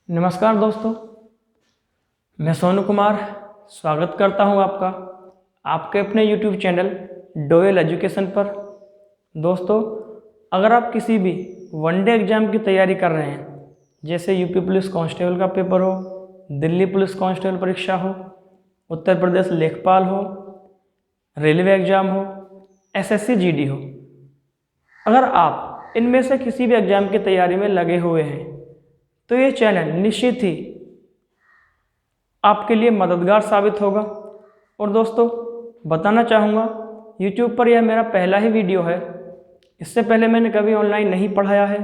नमस्कार दोस्तों, मैं सोनू कुमार स्वागत करता हूं आपका आपके अपने YouTube चैनल डोयल एजुकेशन पर। दोस्तों, अगर आप किसी भी वनडे एग्ज़ाम की तैयारी कर रहे हैं, जैसे यूपी पुलिस कांस्टेबल का पेपर हो, दिल्ली पुलिस कांस्टेबल परीक्षा हो, उत्तर प्रदेश लेखपाल हो, रेलवे एग्ज़ाम हो, SSC GD हो, अगर आप इनमें से किसी भी एग्ज़ाम की तैयारी में लगे हुए हैं तो ये चैनल निश्चित ही आपके लिए मददगार साबित होगा। और दोस्तों, बताना चाहूँगा, YouTube पर यह मेरा पहला ही वीडियो है। इससे पहले मैंने कभी ऑनलाइन नहीं पढ़ाया है।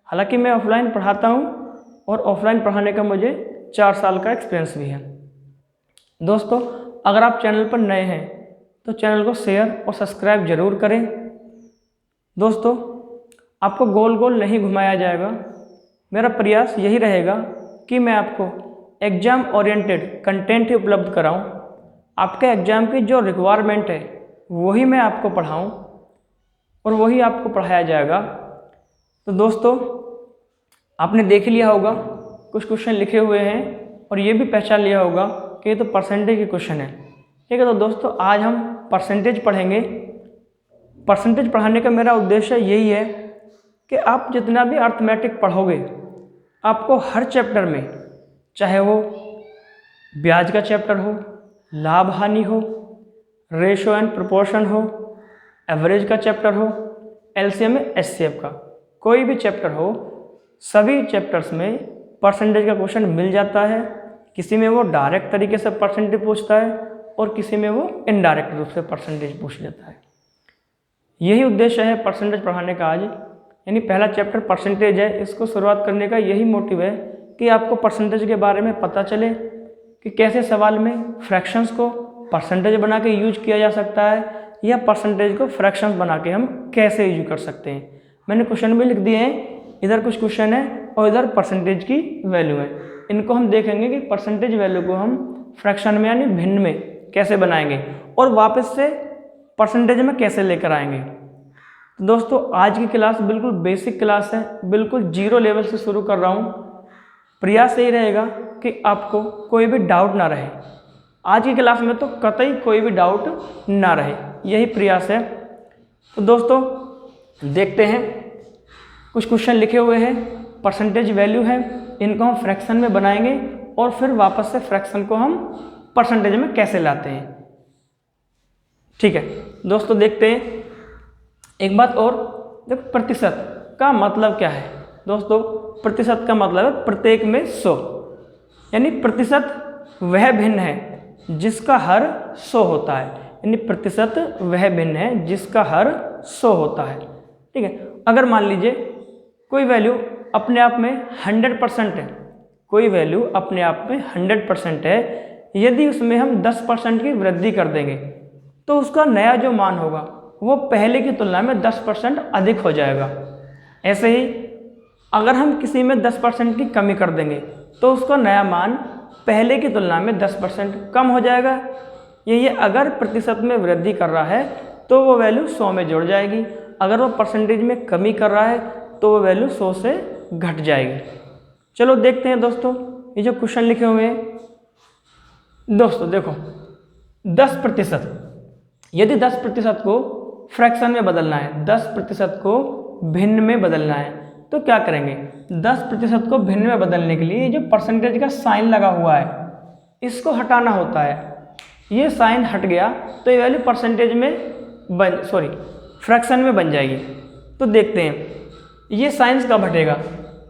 हालांकि मैं ऑफलाइन पढ़ाता हूँ और ऑफलाइन पढ़ाने का मुझे 4 साल का एक्सपीरियंस भी है। दोस्तों, अगर आप चैनल पर नए हैं तो चैनल को शेयर और सब्सक्राइब ज़रूर करें। दोस्तों, आपको गोल गोल नहीं घुमाया जाएगा। मेरा प्रयास यही रहेगा कि मैं आपको एग्ज़ाम ओरिएंटेड कंटेंट ही उपलब्ध कराऊं। आपके एग्ज़ाम की जो रिक्वायरमेंट है वही मैं आपको पढ़ाऊं और वही आपको पढ़ाया जाएगा। तो दोस्तों, आपने देख लिया होगा, कुछ क्वेश्चन लिखे हुए हैं और ये भी पहचान लिया होगा कि ये तो परसेंटेज के क्वेश्चन है। ठीक है, तो दोस्तों आज हम परसेंटेज पढ़ेंगे। परसेंटेज पढ़ाने का मेरा उद्देश्य यही है कि आप जितना भी अर्थमेटिक पढ़ोगे, आपको हर चैप्टर में, चाहे वो ब्याज का चैप्टर हो, लाभ हानि हो, रेशो एंड प्रोपोर्शन हो, एवरेज का चैप्टर हो, LCM HCF का कोई भी चैप्टर हो, सभी चैप्टर्स में परसेंटेज का क्वेश्चन मिल जाता है। किसी में वो डायरेक्ट तरीके से परसेंटेज पूछता है और किसी में वो इनडायरेक्ट रूप से परसेंटेज पूछ लेता है। यही उद्देश्य है परसेंटेज पढ़ाने का आज। यानी पहला चैप्टर परसेंटेज है, इसको शुरुआत करने का यही मोटिव है कि आपको परसेंटेज के बारे में पता चले कि कैसे सवाल में फ्रैक्शंस को परसेंटेज बना के यूज किया जा सकता है या परसेंटेज को फ्रैक्शंस बना के हम कैसे यूज कर सकते हैं। मैंने क्वेश्चन भी लिख दिए हैं, इधर कुछ क्वेश्चन है और इधर परसेंटेज की वैल्यू है। इनको हम देखेंगे कि परसेंटेज वैल्यू को हम फ्रैक्शन में यानी भिन्न में कैसे बनाएंगे और वापस से परसेंटेज में कैसे लेकर आएंगे। तो दोस्तों, आज की क्लास बिल्कुल बेसिक क्लास है, बिल्कुल जीरो लेवल से शुरू कर रहा हूँ। प्रयास यही रहेगा कि आपको कोई भी डाउट ना रहे। आज की क्लास में तो कतई कोई भी डाउट ना रहे, यही प्रयास है। तो दोस्तों, देखते हैं, कुछ क्वेश्चन लिखे हुए हैं, परसेंटेज वैल्यू है, इनको हम फ्रैक्शन में बनाएंगे और फिर वापस से फ्रैक्शन को हम परसेंटेज में कैसे लाते हैं। ठीक है दोस्तों, देखते हैं। एक बात और, देखो, प्रतिशत का मतलब क्या है। दोस्तों, प्रतिशत का मतलब है प्रत्येक में 100, यानी प्रतिशत वह भिन्न है जिसका हर 100 होता है। यानी प्रतिशत वह भिन्न है जिसका हर 100 होता है। ठीक है, अगर मान लीजिए कोई वैल्यू अपने आप में 100% है, कोई वैल्यू अपने आप में 100% है, यदि उसमें हम 10% की वृद्धि कर देंगे तो उसका नया जो मान होगा वो पहले की तुलना में 10% अधिक हो जाएगा। ऐसे ही अगर हम किसी में 10% की कमी कर देंगे तो उसका नया मान पहले की तुलना में 10% कम हो जाएगा। ये अगर प्रतिशत में वृद्धि कर रहा है तो वो वैल्यू 100 में जुड़ जाएगी। अगर वो परसेंटेज में कमी कर रहा है तो वो वैल्यू 100 से घट जाएगी। चलो देखते हैं दोस्तों, ये जो क्वेश्चन लिखे हुए हैं। दोस्तों देखो, 10%, यदि 10% को फ्रैक्शन में बदलना है, 10% को भिन्न में बदलना है, तो क्या करेंगे। 10% को भिन्न में बदलने के लिए जो परसेंटेज का साइन लगा हुआ है इसको हटाना होता है। ये साइन हट गया तो ये वैल्यू परसेंटेज में फ्रैक्शन में बन जाएगी। तो देखते हैं ये साइन कब हटेगा।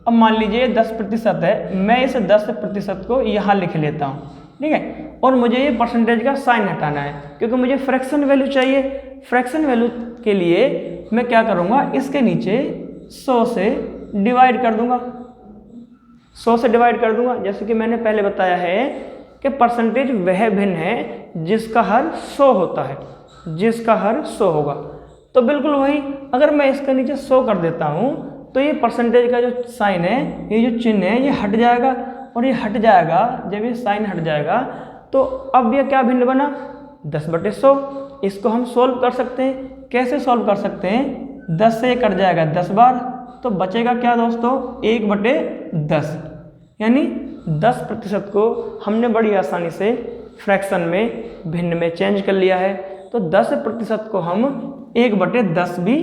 अब मान लीजिए 10% है, मैं इस 10% को यहाँ लिख लेता हूँ, ठीक है, और मुझे ये परसेंटेज का साइन हटाना है क्योंकि मुझे फ्रैक्शन वैल्यू चाहिए। फ्रैक्शन वैल्यू के लिए मैं क्या करूँगा, इसके नीचे 100 से डिवाइड कर दूंगा, 100 से डिवाइड कर दूंगा। जैसे कि मैंने पहले बताया है कि परसेंटेज वह भिन्न है जिसका हर 100 होता है, जिसका हर 100 होगा। तो बिल्कुल वही, अगर मैं इसके नीचे 100 कर देता हूँ तो ये परसेंटेज का जो साइन है, ये जो चिन्ह है, ये हट जाएगा। और ये हट जाएगा, जब ये साइन हट जाएगा तो अब ये क्या भिन्न बना, 10/100। इसको हम सोल्व कर सकते हैं। कैसे सोल्व कर सकते हैं, 10 से कट जाएगा 10 बार, तो बचेगा क्या दोस्तों, 1/10। यानी 10% को हमने बड़ी आसानी से फ्रैक्शन में, भिन्न में चेंज कर लिया है। तो 10% को हम 1/10 भी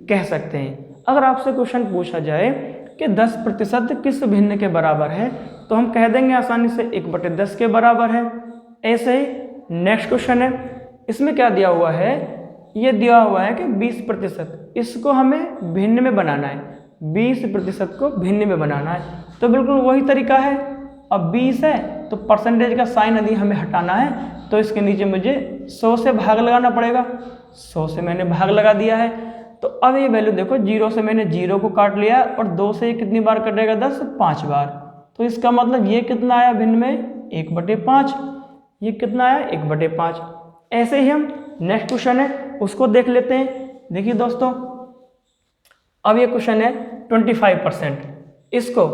कह सकते हैं। अगर आपसे क्वेश्चन पूछा जाए कि 10% किस भिन्न के बराबर है, तो हम कह देंगे आसानी से 1/10 के बराबर है। ऐसे ही नेक्स्ट क्वेश्चन है, इसमें क्या दिया हुआ है, ये दिया हुआ है कि 20%, इसको हमें भिन्न में बनाना है, 20% को भिन्न में बनाना है। तो बिल्कुल वही तरीका है। अब 20 है तो परसेंटेज का साइन यदि हमें हटाना है तो इसके नीचे मुझे 100 से भाग लगाना पड़ेगा। 100 से मैंने भाग लगा दिया है। तो अब ये वैल्यू देखो, 0 से मैंने 0 को काट लिया और 2 से ये कितनी बार कटेगा, 10, 5 बार। तो इसका मतलब ये कितना आया भिन्न में, 1/5। ये कितना आया, 1/5। ऐसे ही हम नेक्स्ट क्वेश्चन है उसको देख लेते हैं। देखिए दोस्तों, अब ये क्वेश्चन है 25%, इसको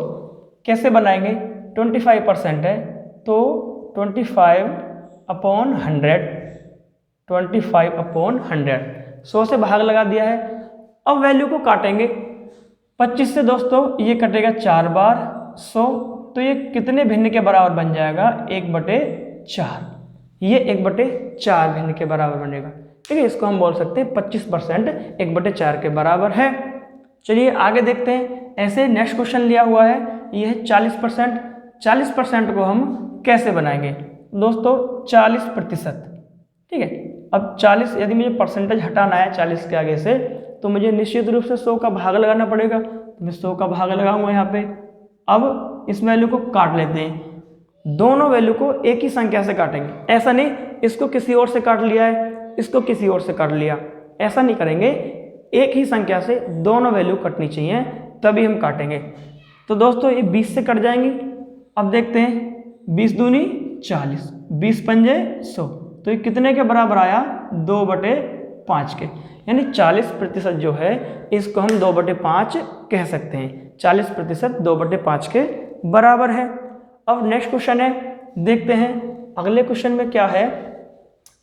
कैसे बनाएंगे। 25% है तो 25/100, 25/100, 100 से भाग लगा दिया है। अब वैल्यू को काटेंगे। 25 से दोस्तों ये कटेगा 4 बार 100, तो ये कितने भिन्न के बराबर बन जाएगा, 1/4। ये 1/4 भिन्न के बराबर बनेगा। ठीक है, इसको हम बोल सकते हैं 25% 1/4 के बराबर है। चलिए आगे देखते हैं। ऐसे नेक्स्ट क्वेश्चन लिया हुआ है, ये है 40%। 40% को हम कैसे बनाएंगे दोस्तों, 40%। ठीक है, अब 40 यदि मुझे परसेंटेज हटाना है 40 के आगे से, तो मुझे निश्चित रूप से 100 का भाग लगाना पड़ेगा। तो मैं 100 का भाग लगाऊंगा यहाँ पे। अब इस वैल्यू को काट लेते हैं। दोनों वैल्यू को एक ही संख्या से काटेंगे, ऐसा नहीं इसको किसी और से काट लिया है, इसको किसी और से काट लिया, ऐसा नहीं करेंगे। एक ही संख्या से दोनों वैल्यू कटनी चाहिए, तभी हम काटेंगे। तो दोस्तों ये 20 से कट जाएंगी। अब देखते हैं, 20 दूनी 40, 20 पंजे 100, तो ये कितने के बराबर आया, 2/5 के। यानी 40% जो है इसको हम 2/5 कह सकते हैं। 40% 2/5 के बराबर है। अब नेक्स्ट क्वेश्चन है, देखते हैं अगले क्वेश्चन में क्या है।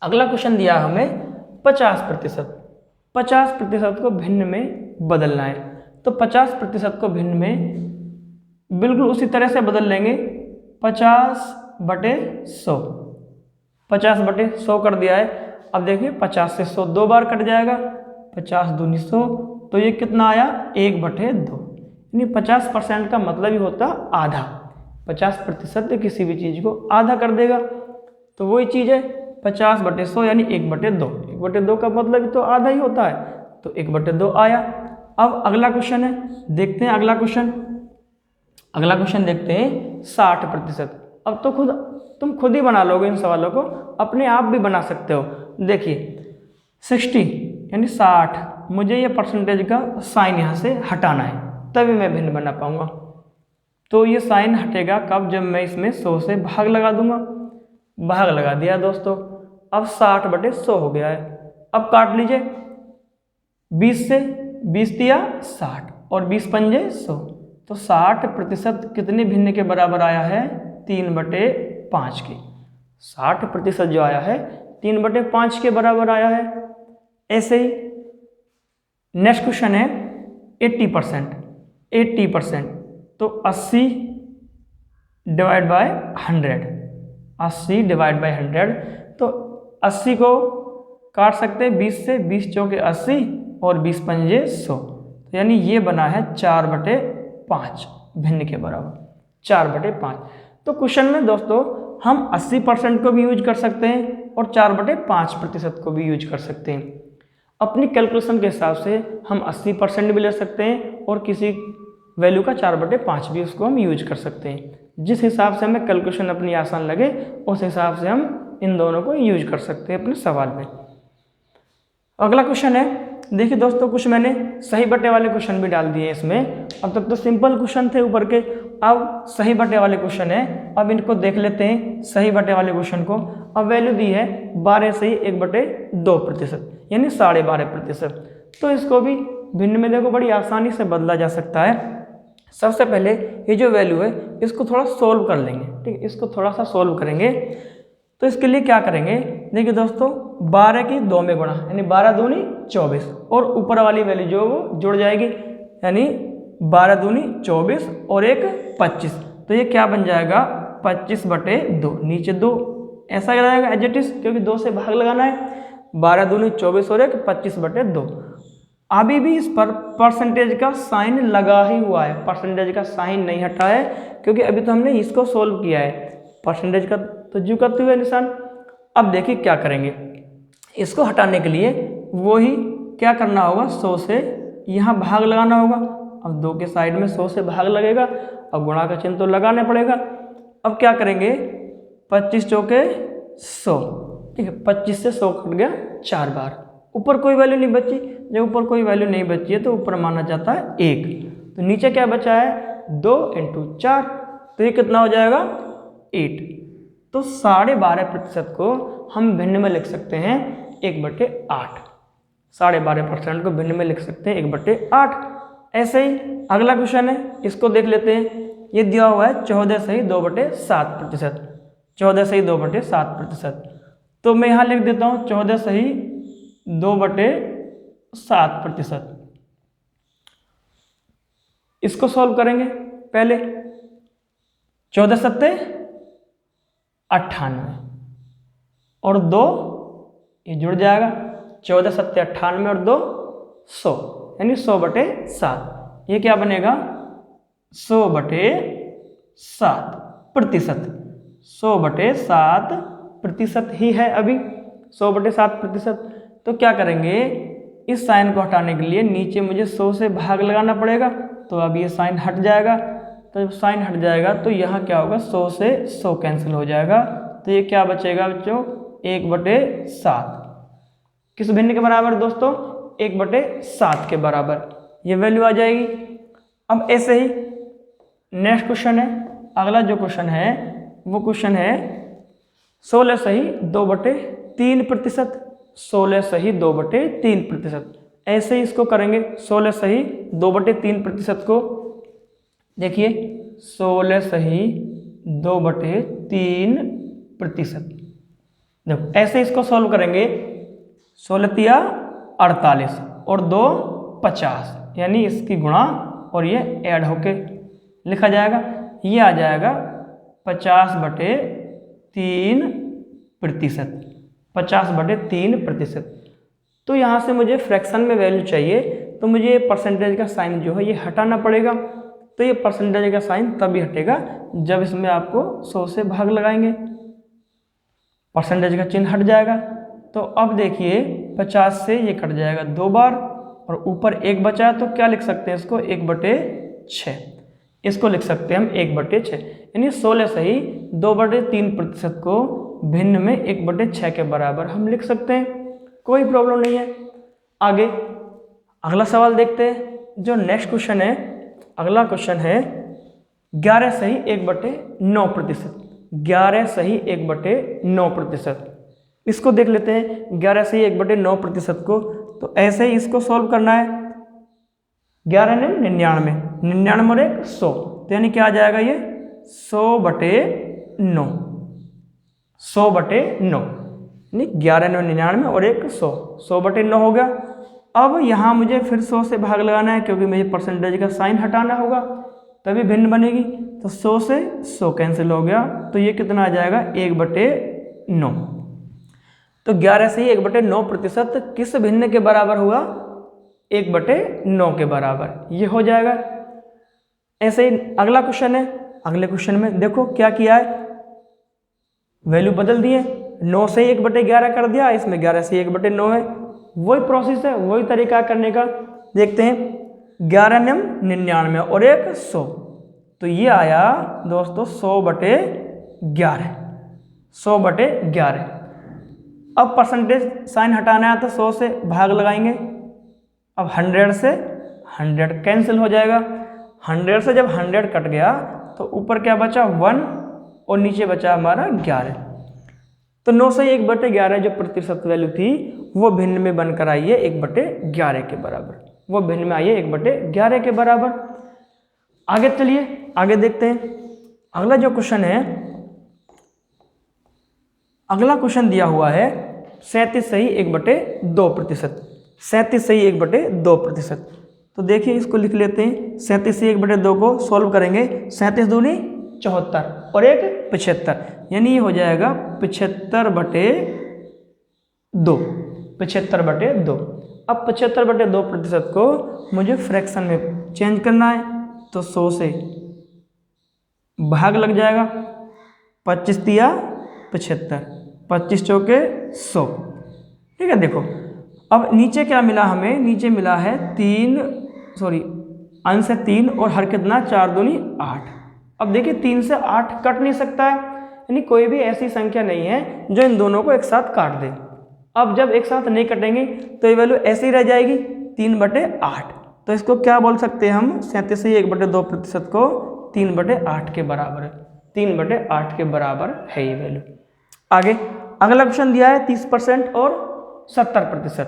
अगला क्वेश्चन दिया हमें 50%। 50% को भिन्न में बदलना है। तो 50% को भिन्न में बिल्कुल उसी तरह से बदल लेंगे। 50/100, 50/100 कर दिया है। अब देखिए 50 से 100 2 बार कट जाएगा, 50 दूनी 100, तो ये कितना आया, 1/2। यानी 50% का मतलब ही होता आधा। 50% किसी भी चीज़ को आधा कर देगा। तो वही चीज़ है 50/100 यानी 1/2। 1/2 का मतलब ही तो आधा ही होता है, तो 1/2 आया। अब अगला क्वेश्चन है, देखते हैं अगला क्वेश्चन। अगला क्वेश्चन देखते हैं 60%। अब तो तुम खुद ही बना लोगे इन सवालों को, अपने आप भी बना सकते हो। देखिए 60 यानी 60, मुझे ये परसेंटेज का साइन यहाँ से हटाना है, तभी मैं भिन्न बना पाऊंगा। तो ये साइन हटेगा कब, जब मैं इसमें 100 से भाग लगा दूंगा। भाग लगा दिया दोस्तों, अब 60/100 हो गया है। अब काट लीजिए, 20 से 20 दिया 60 और 20 पंजे 100, तो 60% कितने भिन्न के बराबर आया है, 3/5 के। 60% जो आया है 3/5 के बराबर आया है। ऐसे ही नेक्स्ट क्वेश्चन है 80%। 80% तो 80/100, 80/100, तो 80 को काट सकते हैं 20 से, 20 चौके 80 और 20 पंजे 100, तो यानी ये बना है 4/5 भिन्न के बराबर, 4/5। तो क्वेश्चन में दोस्तों हम 80% को भी यूज कर सकते हैं और 4/5% को भी यूज कर सकते हैं। अपनी कैलकुलेशन के हिसाब से हम 80% भी ले सकते हैं और किसी वैल्यू का 4/5 भी उसको हम यूज कर सकते हैं। जिस हिसाब से हमें कैलकुलेशन अपनी आसान लगे उस हिसाब से हम इन दोनों को यूज कर सकते हैं अपने सवाल में। अगला क्वेश्चन है, देखिए दोस्तों कुछ मैंने सही बटे वाले क्वेश्चन भी डाल दिए इसमें। अब तक तो सिंपल क्वेश्चन थे ऊपर के, अब सही बटे वाले क्वेश्चन है। अब इनको देख लेते हैं सही बटे वाले क्वेश्चन को। अब वैल्यू दी है 12 से 1/2% यानी 12.5%। तो इसको भी भिन्न में देखो बड़ी आसानी से बदला जा सकता है। सबसे पहले ये जो वैल्यू है इसको थोड़ा सोल्व कर लेंगे। ठीक है, इसको थोड़ा सा सोल्व करेंगे। तो इसके लिए क्या करेंगे, देखिए दोस्तों 12 की 2 में गुणा यानी 12 दूनी 24 और ऊपर वाली वैल्यू जो वो जुड़ जाएगी, यानी 12 दूनी 24 और 1 25, तो ये क्या बन जाएगा 25/2, नीचे 2 ऐसा रहेगा एज इट इज, क्योंकि 2 से भाग लगाना है। 12 दूनी 24 और 1 25/2। अभी भी इस पर परसेंटेज का साइन लगा ही हुआ है, परसेंटेज का साइन नहीं हटा है, क्योंकि अभी तो हमने इसको सोल्व किया है। परसेंटेज का तो जो करते हुए निशान। अब देखिए क्या करेंगे, इसको हटाने के लिए वही क्या करना होगा, 100 से यहाँ भाग लगाना होगा। अब 2 के साइड में 100 से भाग लगेगा, अब गुणा का चिन्ह तो लगाना पड़ेगा। अब क्या करेंगे, 25 चौके 100, ठीक है, 25 से 100 कट गया 4 बार, ऊपर कोई वैल्यू नहीं बची। जब ऊपर कोई वैल्यू नहीं बची है तो ऊपर माना जाता है 1, तो नीचे क्या बचा है 2 × 4, तो ये कितना हो जाएगा 8। तो 12.5% को हम भिन्न में लिख सकते हैं 1/8। 12.5% को भिन्न में लिख सकते हैं 1/8। ऐसे ही अगला क्वेश्चन है, इसको देख लेते हैं। ये दिया हुआ है 14 सही 2/7%, 14 सही 2/7%। तो मैं यहाँ लिख देता हूँ 14 सही 2/7%। इसको सॉल्व करेंगे। पहले 14 सत्ते 98 और 2 ये जुड़ जाएगा, 14 सत्ते 98 और 2 100, यानी 100/7। ये क्या बनेगा 100/7%, 100/7% ही है अभी, 100/7%। तो क्या करेंगे, इस साइन को हटाने के लिए नीचे मुझे 100 से भाग लगाना पड़ेगा, तो अब ये साइन हट जाएगा। तो जब साइन हट जाएगा तो यहाँ क्या होगा, 100 से 100 कैंसिल हो जाएगा, तो ये क्या बचेगा बच्चों 1/7। किस भिन्न के बराबर दोस्तों, 1/7 के बराबर ये वैल्यू आ जाएगी। अब ऐसे ही नेक्स्ट क्वेश्चन है, अगला जो क्वेश्चन है वो क्वेश्चन है 16 सही 2/3%, 16 सही 2/3%। ऐसे ही इसको करेंगे, 16 सही 2/3% को देखिए, 16 सही 2/3%। देखो ऐसे इसको सॉल्व करेंगे, 16 तिया 48 और 2 50, यानी इसकी गुणा और ये ऐड होके लिखा जाएगा। ये आ जाएगा 50/3%, 50/3%। तो यहाँ से मुझे फ्रैक्शन में वैल्यू चाहिए, तो मुझे परसेंटेज का साइन जो है ये हटाना पड़ेगा। तो ये परसेंटेज का साइन तभी हटेगा जब इसमें आपको 100 से भाग लगाएंगे, परसेंटेज का चिन्ह हट जाएगा। तो अब देखिए 50 से ये कट जाएगा 2 बार और ऊपर 1 बचा, तो क्या लिख सकते हैं इसको 1/6, इसको लिख सकते हैं हम 1/6, यानी 16 सही 2/3% को भिन्न में 1/6 के बराबर हम लिख सकते हैं, कोई प्रॉब्लम नहीं है। आगे अगला सवाल देखते हैं, जो नेक्स्ट क्वेश्चन है। अगला क्वेश्चन है 11 सही 1/9%, 11 सही 1/9%। इसको देख लेते हैं 11 सही 1/9% को। तो ऐसे ही इसको सॉल्व करना है, 11 ने 99, 99 और 1 100, तो यानी क्या आ जाएगा ये 100/9, 100/9, यानी 11 ने 99 और 1 100, 100/9 हो गया। अब यहाँ मुझे फिर 100 से भाग लगाना है, क्योंकि मुझे परसेंटेज का साइन हटाना होगा तभी भिन्न बनेगी। तो 100 से 100 कैंसिल हो गया, तो ये कितना आ जाएगा 1/9। तो 11 से ही 1/9% किस भिन्न के बराबर हुआ, 1/9 के बराबर ये हो जाएगा। ऐसे ही अगला क्वेश्चन है, अगले क्वेश्चन में देखो क्या किया है, वैल्यू बदल दिए, 9 से 1/11 कर दिया, इसमें 11 से 1/9 है। वही प्रोसेस है, वही तरीका करने का। देखते हैं 11 ने 99 और 1 100, तो ये आया दोस्तों 100/11, 100/11। अब परसेंटेज साइन हटाना है तो 100 से भाग लगाएंगे। अब 100 से 100 कैंसिल हो जाएगा, 100 से जब 100 कट गया तो ऊपर क्या बचा 1 और नीचे बचा हमारा 11। तो 9 से 1/11 जो प्रतिशत वैल्यू थी वो भिन्न में बनकर आई है 1/11 के बराबर, वो भिन्न में आई है 1/11 के बराबर। आगे चलिए आगे देखते हैं। अगला जो क्वेश्चन है, अगला क्वेश्चन दिया हुआ है 37 सही 1/2%, 37 सही 1/2%। तो देखिए इसको लिख लेते हैं, 37 से 1/2 को सॉल्व करेंगे, 37 दूनी 74 और एक 75, यानी ये हो जाएगा 75/2, 75/2। अब 75/2% को मुझे फ्रैक्शन में चेंज करना है, तो 100 से भाग लग जाएगा। 25 दिया 75, 25 चौके 100। ठीक है, देखो अब नीचे क्या मिला हमें, नीचे मिला है अंश है 3 और हर कितना 4 दूनी 8। अब देखिए 3 से 8 कट नहीं सकता है, यानी कोई भी ऐसी संख्या नहीं है जो इन दोनों को एक साथ काट दे। अब जब एक साथ नहीं कटेंगे तो ये वैल्यू ऐसे ही रह जाएगी 3/8। तो इसको क्या बोल सकते हैं हम, 37.1/2% को 3/8 के बराबर है, 3/8 के बराबर है ये वैल्यू। आगे अगला क्वेश्चन दिया है 30% और 70%।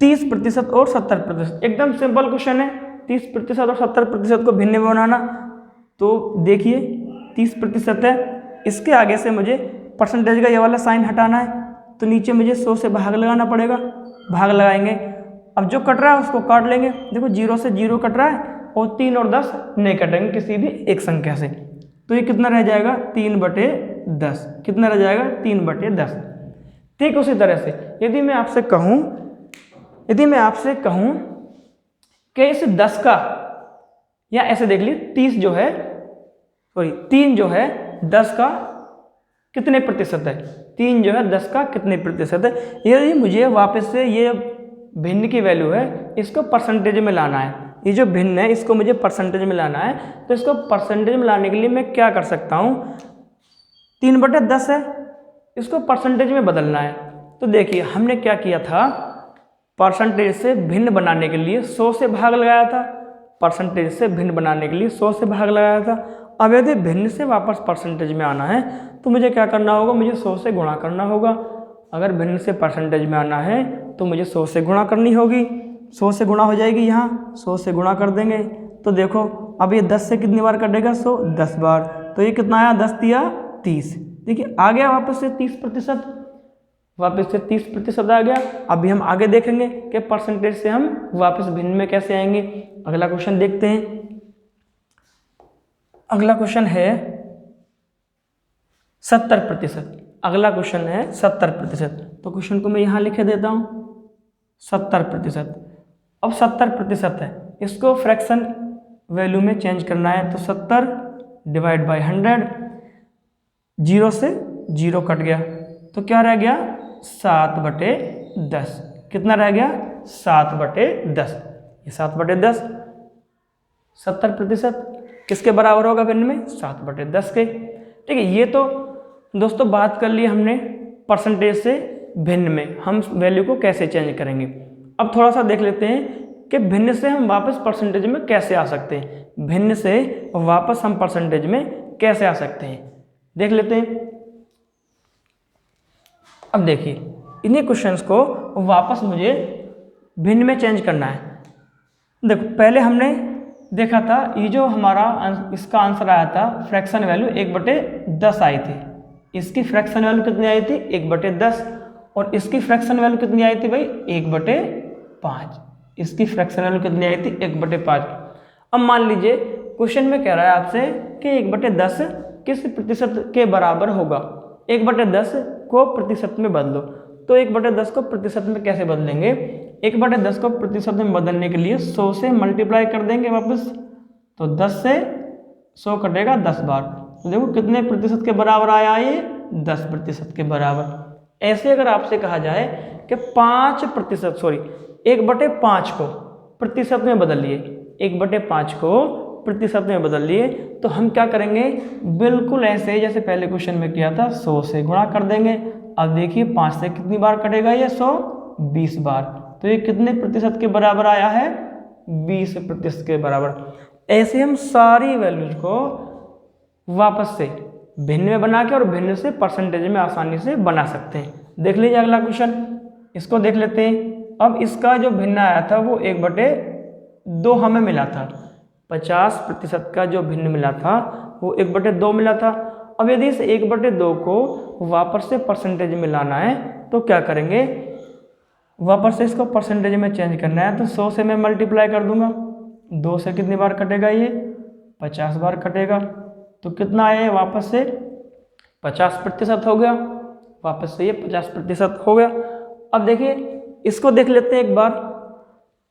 30% और 70%, एकदम सिंपल क्वेश्चन है। 30% और 70% को भिन्न में बनाना, तो देखिए 30% है, इसके आगे से मुझे परसेंटेज का ये वाला साइन हटाना है, तो नीचे मुझे 100 से भाग लगाना पड़ेगा। भाग लगाएंगे, अब जो कट रहा है उसको काट लेंगे। देखो 0 से 0 कट रहा है और 3 और 10 नहीं कटेंगे किसी भी एक संख्या से, तो ये कितना रह जाएगा 3/10। कितना रह जाएगा 3/10। ठीक उसी तरह से यदि मैं आपसे कहूँ कि इस 10 का, या ऐसे देख लीजिए 3 जो है 10 का कितने प्रतिशत है, 3 जो है 10 का कितने प्रतिशत है। यदि मुझे वापस से ये भिन्न की वैल्यू है इसको परसेंटेज में लाना है, ये जो भिन्न है इसको मुझे परसेंटेज में लाना है, तो इसको परसेंटेज में लाने के लिए मैं क्या कर सकता हूँ, 3/10 है, इसको परसेंटेज में बदलना है। तो देखिए हमने क्या किया था, परसेंटेज से भिन्न बनाने के लिए 100 से भाग लगाया था, परसेंटेज से भिन्न बनाने के लिए 100 से भाग लगाया था। अब यदि भिन्न से वापस परसेंटेज में आना है तो मुझे क्या करना होगा, मुझे 100 से गुणा करना होगा। अगर भिन्न से परसेंटेज में आना है तो मुझे 100 से गुणा करनी होगी। 100 से गुणा हो जाएगी, यहाँ 100 से गुणा कर देंगे तो देखो अब ये 10 से कितनी बार कटेगा, 100 10 बार, तो ये कितना आया 10 दिया 30। देखिए आ गया वापस से 30%, वापस से 30% आ गया। अभी हम आगे देखेंगे कि परसेंटेज से हम वापस भिन्न में कैसे आएंगे। अगला क्वेश्चन देखते हैं। अगला क्वेश्चन है 70%। अगला क्वेश्चन है 70%, तो क्वेश्चन को मैं यहाँ लिखे देता हूँ 70%। अब 70% है, इसको फ्रैक्शन वैल्यू में चेंज करना है, तो 70/100, 0 से 0 कट गया तो क्या रह गया 7/10। कितना रह गया 7/10। ये 7/10 70% किसके बराबर होगा भिन्न में, 7/10 के। ठीक है, ये तो दोस्तों बात कर ली हमने परसेंटेज से भिन्न में हम वैल्यू को कैसे चेंज करेंगे। अब थोड़ा सा देख लेते हैं कि भिन्न से हम वापस परसेंटेज में कैसे आ सकते हैं। भिन्न से वापस हम परसेंटेज में कैसे आ सकते हैं देख लेते हैं। अब देखिए इन्हीं क्वेश्चंस को वापस मुझे भिन्न में चेंज करना है। देखो पहले हमने देखा था ये जो हमारा इसका आंसर आया था फ्रैक्शन वैल्यू 1/10 आई थी, इसकी फ्रैक्शन वैल्यू कितनी आई थी 1/10, और इसकी फ्रैक्शन वैल्यू कितनी आई थी भाई 1/5। इसकी फ्रैक्शन वैल्यू कितनी आई थी 1/5। अब मान लीजिए क्वेश्चन में कह रहा है आपसे कि 1/10 किस प्रतिशत के बराबर होगा। 1/10 को प्रतिशत में बदलो, तो 1/10 को प्रतिशत में कैसे बदलेंगे, 1/10 को प्रतिशत में बदलने के लिए 100 से मल्टीप्लाई कर देंगे वापस, तो 10 से 100 कटेगा 10 बार, तो देखो कितने प्रतिशत के बराबर आया ये 10% के बराबर। ऐसे अगर आपसे कहा जाए कि 1/5 को प्रतिशत में बदल लिए, 1/5 को प्रतिशत में बदल लिए, तो हम क्या करेंगे बिल्कुल ऐसे जैसे पहले क्वेश्चन में किया था 100 से गुणा कर देंगे। अब देखिए 5 से कितनी बार कटेगा ये 100 20 बार, तो ये कितने प्रतिशत के बराबर आया है 20% के बराबर। ऐसे हम सारी वैल्यूज को वापस से भिन्न में बना के और भिन्न से परसेंटेज में आसानी से बना सकते हैं। देख लीजिए अगला क्वेश्चन, इसको देख लेते हैं। अब इसका जो भिन्न आया था वो 1/2 हमें मिला था, 50% का जो भिन्न मिला था वो 1/2 मिला था। अब यदि इस 1/2 को वापस से परसेंटेज में लाना है तो क्या करेंगे, वापस से इसको परसेंटेज में चेंज करना है, तो 100 से मैं मल्टीप्लाई कर दूंगा, 2 से कितनी बार कटेगा ये 50 बार कटेगा, तो कितना आया है वापस से 50% हो गया, वापस से ये 50% हो गया। अब देखिए इसको देख लेते हैं एक बार,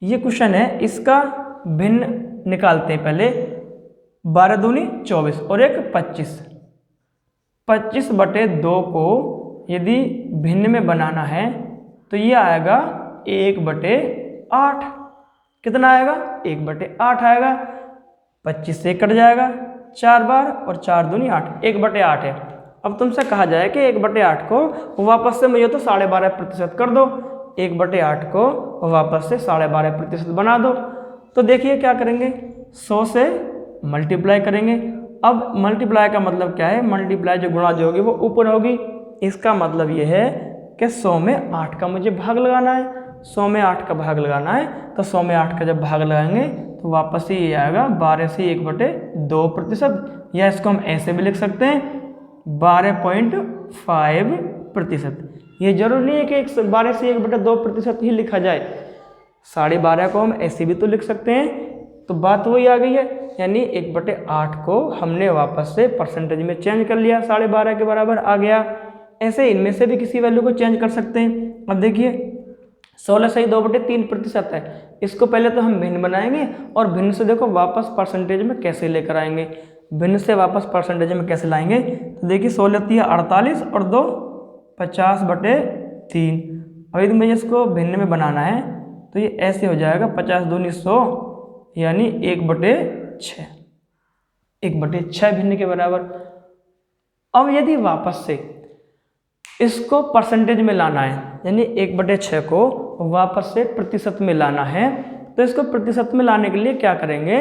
ये क्वेश्चन है, इसका भिन्न निकालते हैं पहले। 12 दूनी 24 और एक 25, 25/2 को यदि भिन्न में बनाना है तो ये आएगा 1/8। कितना आएगा? 1/8 आएगा। 25 से कट जाएगा 4 बार और 4 दूनी 8, 1/8 है। अब तुमसे कहा जाए कि 1/8 को वापस से मुझे तो 12.5% कर दो, 1/8 को वापस से 12.5% बना दो। तो देखिए क्या करेंगे, 100 से मल्टीप्लाई करेंगे। अब मल्टीप्लाई का मतलब क्या है, मल्टीप्लाई जो गुणा जो होगी वो ऊपर होगी। इसका मतलब ये है कि 100 में 8 का मुझे भाग लगाना है, 100 में 8 का भाग लगाना है। तो 100 में 8 का जब भाग लगाएंगे तो वापस से ये आएगा 12 से 1/2%, या इसको हम ऐसे भी लिख सकते हैं 12.5%। ये जरूरी नहीं है कि 12 से 1/2% ही लिखा जाए, 12.5 को हम ऐसे भी तो लिख सकते हैं। तो बात वही आ गई है, यानी 1/8 को हमने वापस से परसेंटेज में चेंज कर लिया, 12.5 के बराबर आ गया। ऐसे इनमें से भी किसी वैल्यू को चेंज कर सकते हैं। अब देखिए 16 सही 2/3% है, इसको पहले तो हम भिन्न बनाएंगे और भिन्न से देखो वापस परसेंटेज में कैसे लेकर आएंगे। भिन्न से वापस परसेंटेज में कैसे लाएंगे, तो देखिए 16 × 48 और 2 50/3। अब यदि मुझे इसको भिन्न में बनाना है तो ये ऐसे हो जाएगा 50 दूनी 100, यानी 1/6, 1/6 भिन्न के बराबर। अब यदि वापस से इसको परसेंटेज में लाना है, यानी 1/6 को वापस से प्रतिशत में लाना है, तो इसको प्रतिशत में लाने के लिए क्या करेंगे,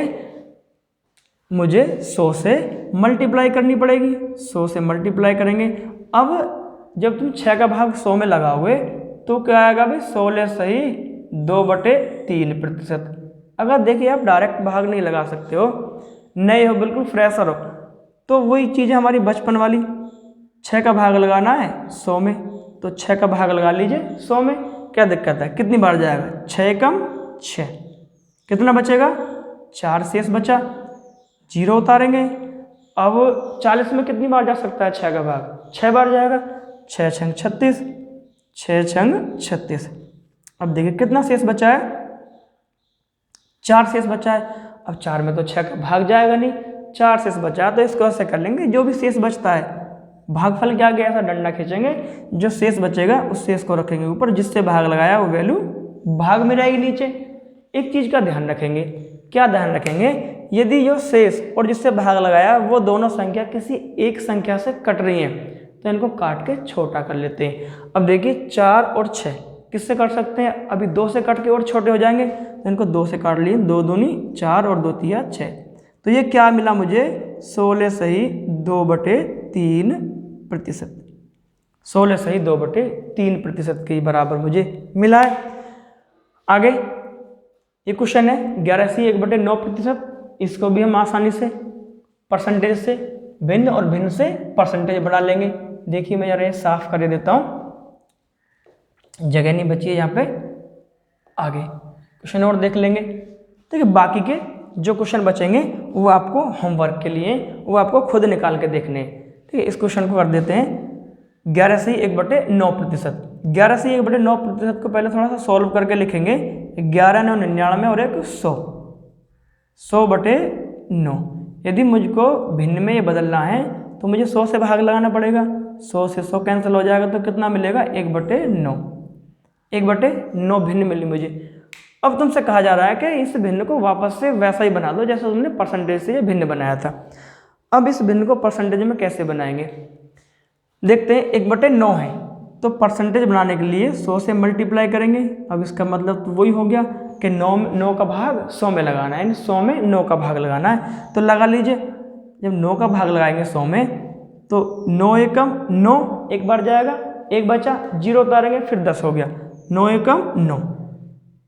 मुझे 100 से मल्टीप्लाई करनी पड़ेगी। 100 से मल्टीप्लाई करेंगे। अब जब तुम 6 का भाग 100 में लगाओगे तो क्या आएगा भाई, 16 सही 2/3%। अगर देखिए आप डायरेक्ट भाग नहीं लगा सकते हो, नए हो, बिल्कुल फ्रेशर हो, तो वही चीज़ है हमारी बचपन वाली, 6 का भाग लगाना है 100 में, तो 6 का भाग लगा लीजिए 100 में, क्या दिक्कत है, कितनी बार जाएगा, 6 कम 6, कितना बचेगा, 4 शेष बचा, 0 उतारेंगे। अब 40 में कितनी बार जा सकता है 6 का भाग, 6 बार जाएगा, 6 छंग 36, 6 छंग 36। अब देखिए कितना शेष बचा है, 4 शेष बचा है। अब 4 में तो 6 का भाग जाएगा नहीं, 4 शेष बचा है, तो इसको ऐसे कर लेंगे, जो भी शेष बचता है भागफल क्या गया, ऐसा डंडा खींचेंगे, जो शेष बचेगा उस शेष को रखेंगे ऊपर, जिससे भाग लगाया वो वैल्यू भाग में रहेगी नीचे। एक चीज़ का ध्यान रखेंगे, क्या ध्यान रखेंगे, यदि जो शेष और जिससे भाग लगाया वो दोनों संख्या किसी एक संख्या से कट रही हैं तो इनको काट के छोटा कर लेते हैं। अब देखिए 4 और 6 किससे कट सकते हैं, अभी 2 से कट के और छोटे हो जाएंगे, तो इनको 2 से काट लिए, 2 दूनी 4 और 2 तिया 6। तो ये क्या मिला मुझे, 16 सही 2/3%, 16 सही 2/3% के बराबर मुझे मिला है। आगे ये क्वेश्चन है 11 सही 1/9%। इसको भी हम आसानी से परसेंटेज से भिन्न और भिन्न से परसेंटेज बढ़ा लेंगे। देखिए मैं जरा साफ कर देता हूँ, जगह नहीं बची है यहाँ पे। आगे क्वेश्चन और देख लेंगे। देखिए बाकी के जो क्वेश्चन बचेंगे वो आपको होमवर्क के लिए, वो आपको खुद निकाल के देखने हैं। ठीक है, इस क्वेश्चन को कर देते हैं 11 सही 1/9%। 11 सही 1/9% को पहले थोड़ा सा सॉल्व करके लिखेंगे, 11 9 99 और एक 100, 100/9। यदि मुझको भिन्न में ये बदलना है तो मुझे 100 से भाग लगाना पड़ेगा, 100 से 100 कैंसिल हो जाएगा, तो कितना मिलेगा, 1/9, 1/9 भिन्न मिली मुझे। अब तुमसे कहा जा रहा है कि इस भिन्न को वापस से वैसा ही बना दो जैसे तुमने परसेंटेज से ये भिन्न बनाया था। अब इस भिन्न को परसेंटेज में कैसे बनाएंगे, देखते हैं। 1/9 है तो परसेंटेज बनाने के लिए 100 से मल्टीप्लाई करेंगे। अब इसका मतलब तो वही हो गया कि 9 का भाग 100 में लगाना है, यानी 100 में 9 का भाग लगाना है, तो लगा लीजिए। जब 9 का भाग लगाएंगे 100 में तो 9 एकम 9, एक बार जाएगा, एक बचा, 0 उतारेंगे, फिर 10 हो गया, 9 एकम 9,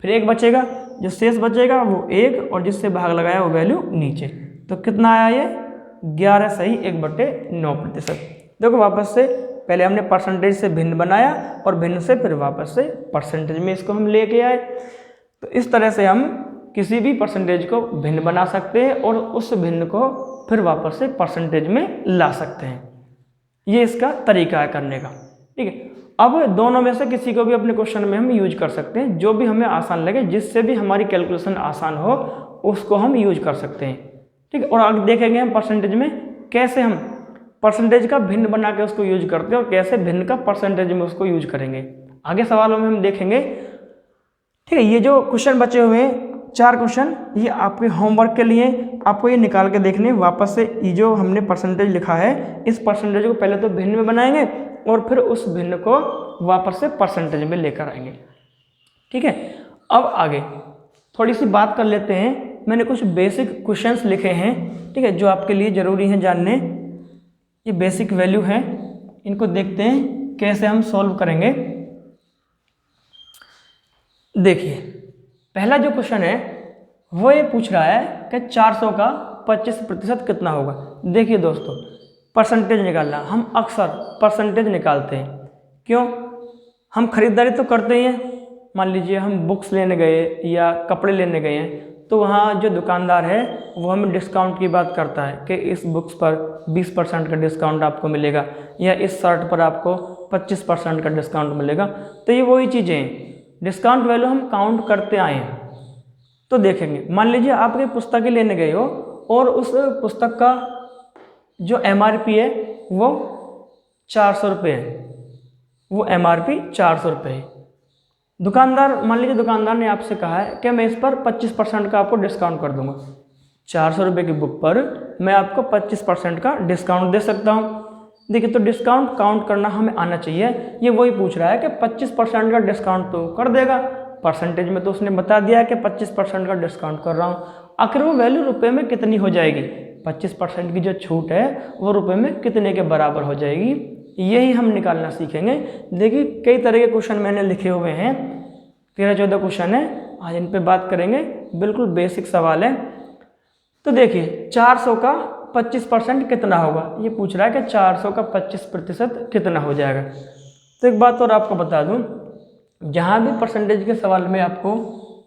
फिर एक बचेगा, जो शेष बचेगा वो 1 और जिससे भाग लगाया वो वैल्यू नीचे। तो कितना आया ये, 11 सही 1/9%। देखो वापस से पहले हमने परसेंटेज से भिन्न बनाया और भिन्न से फिर वापस से परसेंटेज में इसको हम लेके आए। तो इस तरह से हम किसी भी परसेंटेज को भिन्न बना सकते हैं और उस भिन्न को फिर वापस से परसेंटेज में ला सकते हैं। ये इसका तरीका है करने का। ठीक है, अब दोनों में से किसी को भी अपने क्वेश्चन में हम यूज कर सकते हैं, जो भी हमें आसान लगे, जिससे भी हमारी कैलकुलेशन आसान हो उसको हम यूज कर सकते हैं। ठीक है, और आगे देखेंगे हम परसेंटेज में कैसे हम परसेंटेज का भिन्न बना के उसको यूज करते हैं और कैसे भिन्न का परसेंटेज में उसको यूज करेंगे। आगे सवालों में हम देखेंगे। ठीक है, ये जो क्वेश्चन बचे हुए हैं 4 क्वेश्चन, ये आपके होमवर्क के लिए, आपको ये निकाल के देखने वापस से ये जो हमने परसेंटेज लिखा है, इस परसेंटेज को पहले तो भिन्न में बनाएंगे और फिर उस भिन्न को वापस से परसेंटेज में लेकर आएंगे। ठीक है, अब आगे थोड़ी सी बात कर लेते हैं। मैंने कुछ बेसिक क्वेश्चंस लिखे हैं, ठीक है, जो आपके लिए ज़रूरी हैं जानने। ये बेसिक वैल्यू हैं, इनको देखते हैं कैसे हम सॉल्व करेंगे। देखिए, पहला जो क्वेश्चन है वो ये पूछ रहा है कि 400 का 25% कितना होगा। देखिए दोस्तों, परसेंटेज निकालना, हम अक्सर परसेंटेज निकालते हैं। क्यों? हम खरीदारी तो करते ही हैं। मान लीजिए हम बुक्स लेने गए या कपड़े लेने गए हैं, तो वहाँ जो दुकानदार है वो हमें डिस्काउंट की बात करता है कि इस बुक्स पर 20% का डिस्काउंट आपको मिलेगा या इस शर्ट पर आपको 25% का डिस्काउंट मिलेगा। तो ये वही चीज़ें हैं, डिस्काउंट वैल्यू हम काउंट करते आए हैं। तो देखेंगे, मान लीजिए आप कोई पुस्तकें लेने गए हो और उस पुस्तक का जो MRP है वो 400 रुपये है, वो MRP 400 रुपये है। दुकानदार, मान लीजिए दुकानदार ने आपसे कहा है कि मैं इस पर 25% का आपको डिस्काउंट कर दूंगा। 400 रुपये की बुक पर मैं आपको 25% का डिस्काउंट दे सकता हूँ। देखिए, तो डिस्काउंट काउंट करना हमें आना चाहिए। ये वही पूछ रहा है कि 25% का डिस्काउंट तो कर देगा, परसेंटेज में तो उसने बता दिया है कि 25% का डिस्काउंट कर रहा हूँ। आखिर वो वैल्यू रुपए में कितनी हो जाएगी, 25% की जो छूट है वो रुपए में कितने के बराबर हो जाएगी, यही हम निकालना सीखेंगे। देखिए, कई तरह के क्वेश्चन मैंने लिखे हुए हैं, 13-14 क्वेश्चन है, आज इन पे बात करेंगे। बिल्कुल बेसिक सवाल है। तो देखिए, 400 का 25% कितना होगा, ये पूछ रहा है कि 400 का 25% कितना हो जाएगा। तो एक बात और आपको बता दूं, जहाँ भी परसेंटेज के सवाल में आपको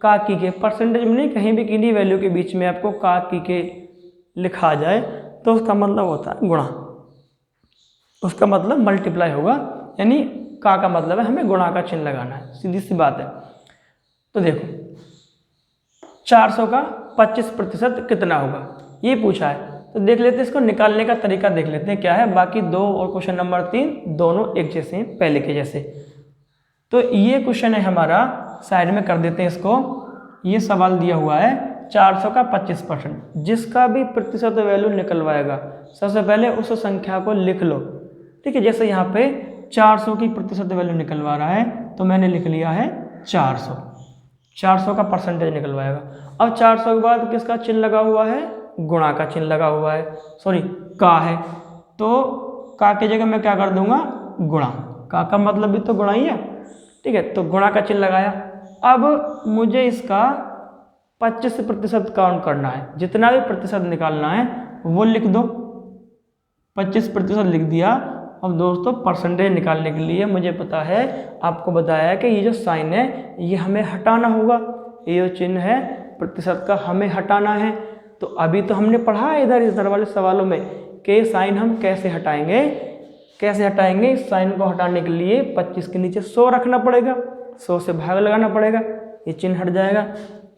का की के, परसेंटेज में नहीं, कहीं भी किन्हीं वैल्यू के बीच में आपको का की के लिखा जाए तो उसका मतलब होता है गुणा, उसका मतलब मल्टीप्लाई होगा, यानी का मतलब है हमें गुणा का चिन्ह लगाना है, सीधी सी बात है। तो देखो, 400 का 25% कितना होगा ये पूछा है। तो देख लेते हैं, इसको निकालने का तरीका देख लेते हैं क्या है। बाकी 2 और क्वेश्चन नंबर 3 दोनों एक जैसे हैं, पहले के जैसे। तो ये क्वेश्चन है हमारा, साइड में कर देते हैं इसको। ये सवाल दिया हुआ है 400 का 25%, जिसका भी प्रतिशत वैल्यू निकलवाएगा सबसे पहले उस संख्या को लिख लो। ठीक है, जैसे यहाँ पे 400 की प्रतिशत वैल्यू निकलवा रहा है तो मैंने लिख लिया है 400 का परसेंटेज निकलवाएगा। अब 400 के बाद किसका चिन्ह लगा हुआ है, गुणा का चिन्ह लगा हुआ है, सॉरी का है, तो का की जगह मैं क्या कर दूंगा, गुणा। का मतलब भी तो गुणा ही है। ठीक है, तो गुणा का चिन्ह लगाया। अब मुझे इसका 25% काउंट करना है, जितना भी प्रतिशत निकालना है वो लिख दो। 25% लिख दिया। अब दोस्तों, परसेंटेज निकालने के लिए मुझे पता है, आपको बताया है कि ये जो साइन है ये हमें हटाना होगा, ये जो चिन्ह है प्रतिशत का हमें हटाना है। तो अभी तो हमने पढ़ा है इधर वाले सवालों में कि साइन हम कैसे हटाएंगे। इस साइन को हटाने के लिए 25 के नीचे 100 रखना पड़ेगा, 100 से भाग लगाना पड़ेगा, ये चिन्ह हट जाएगा।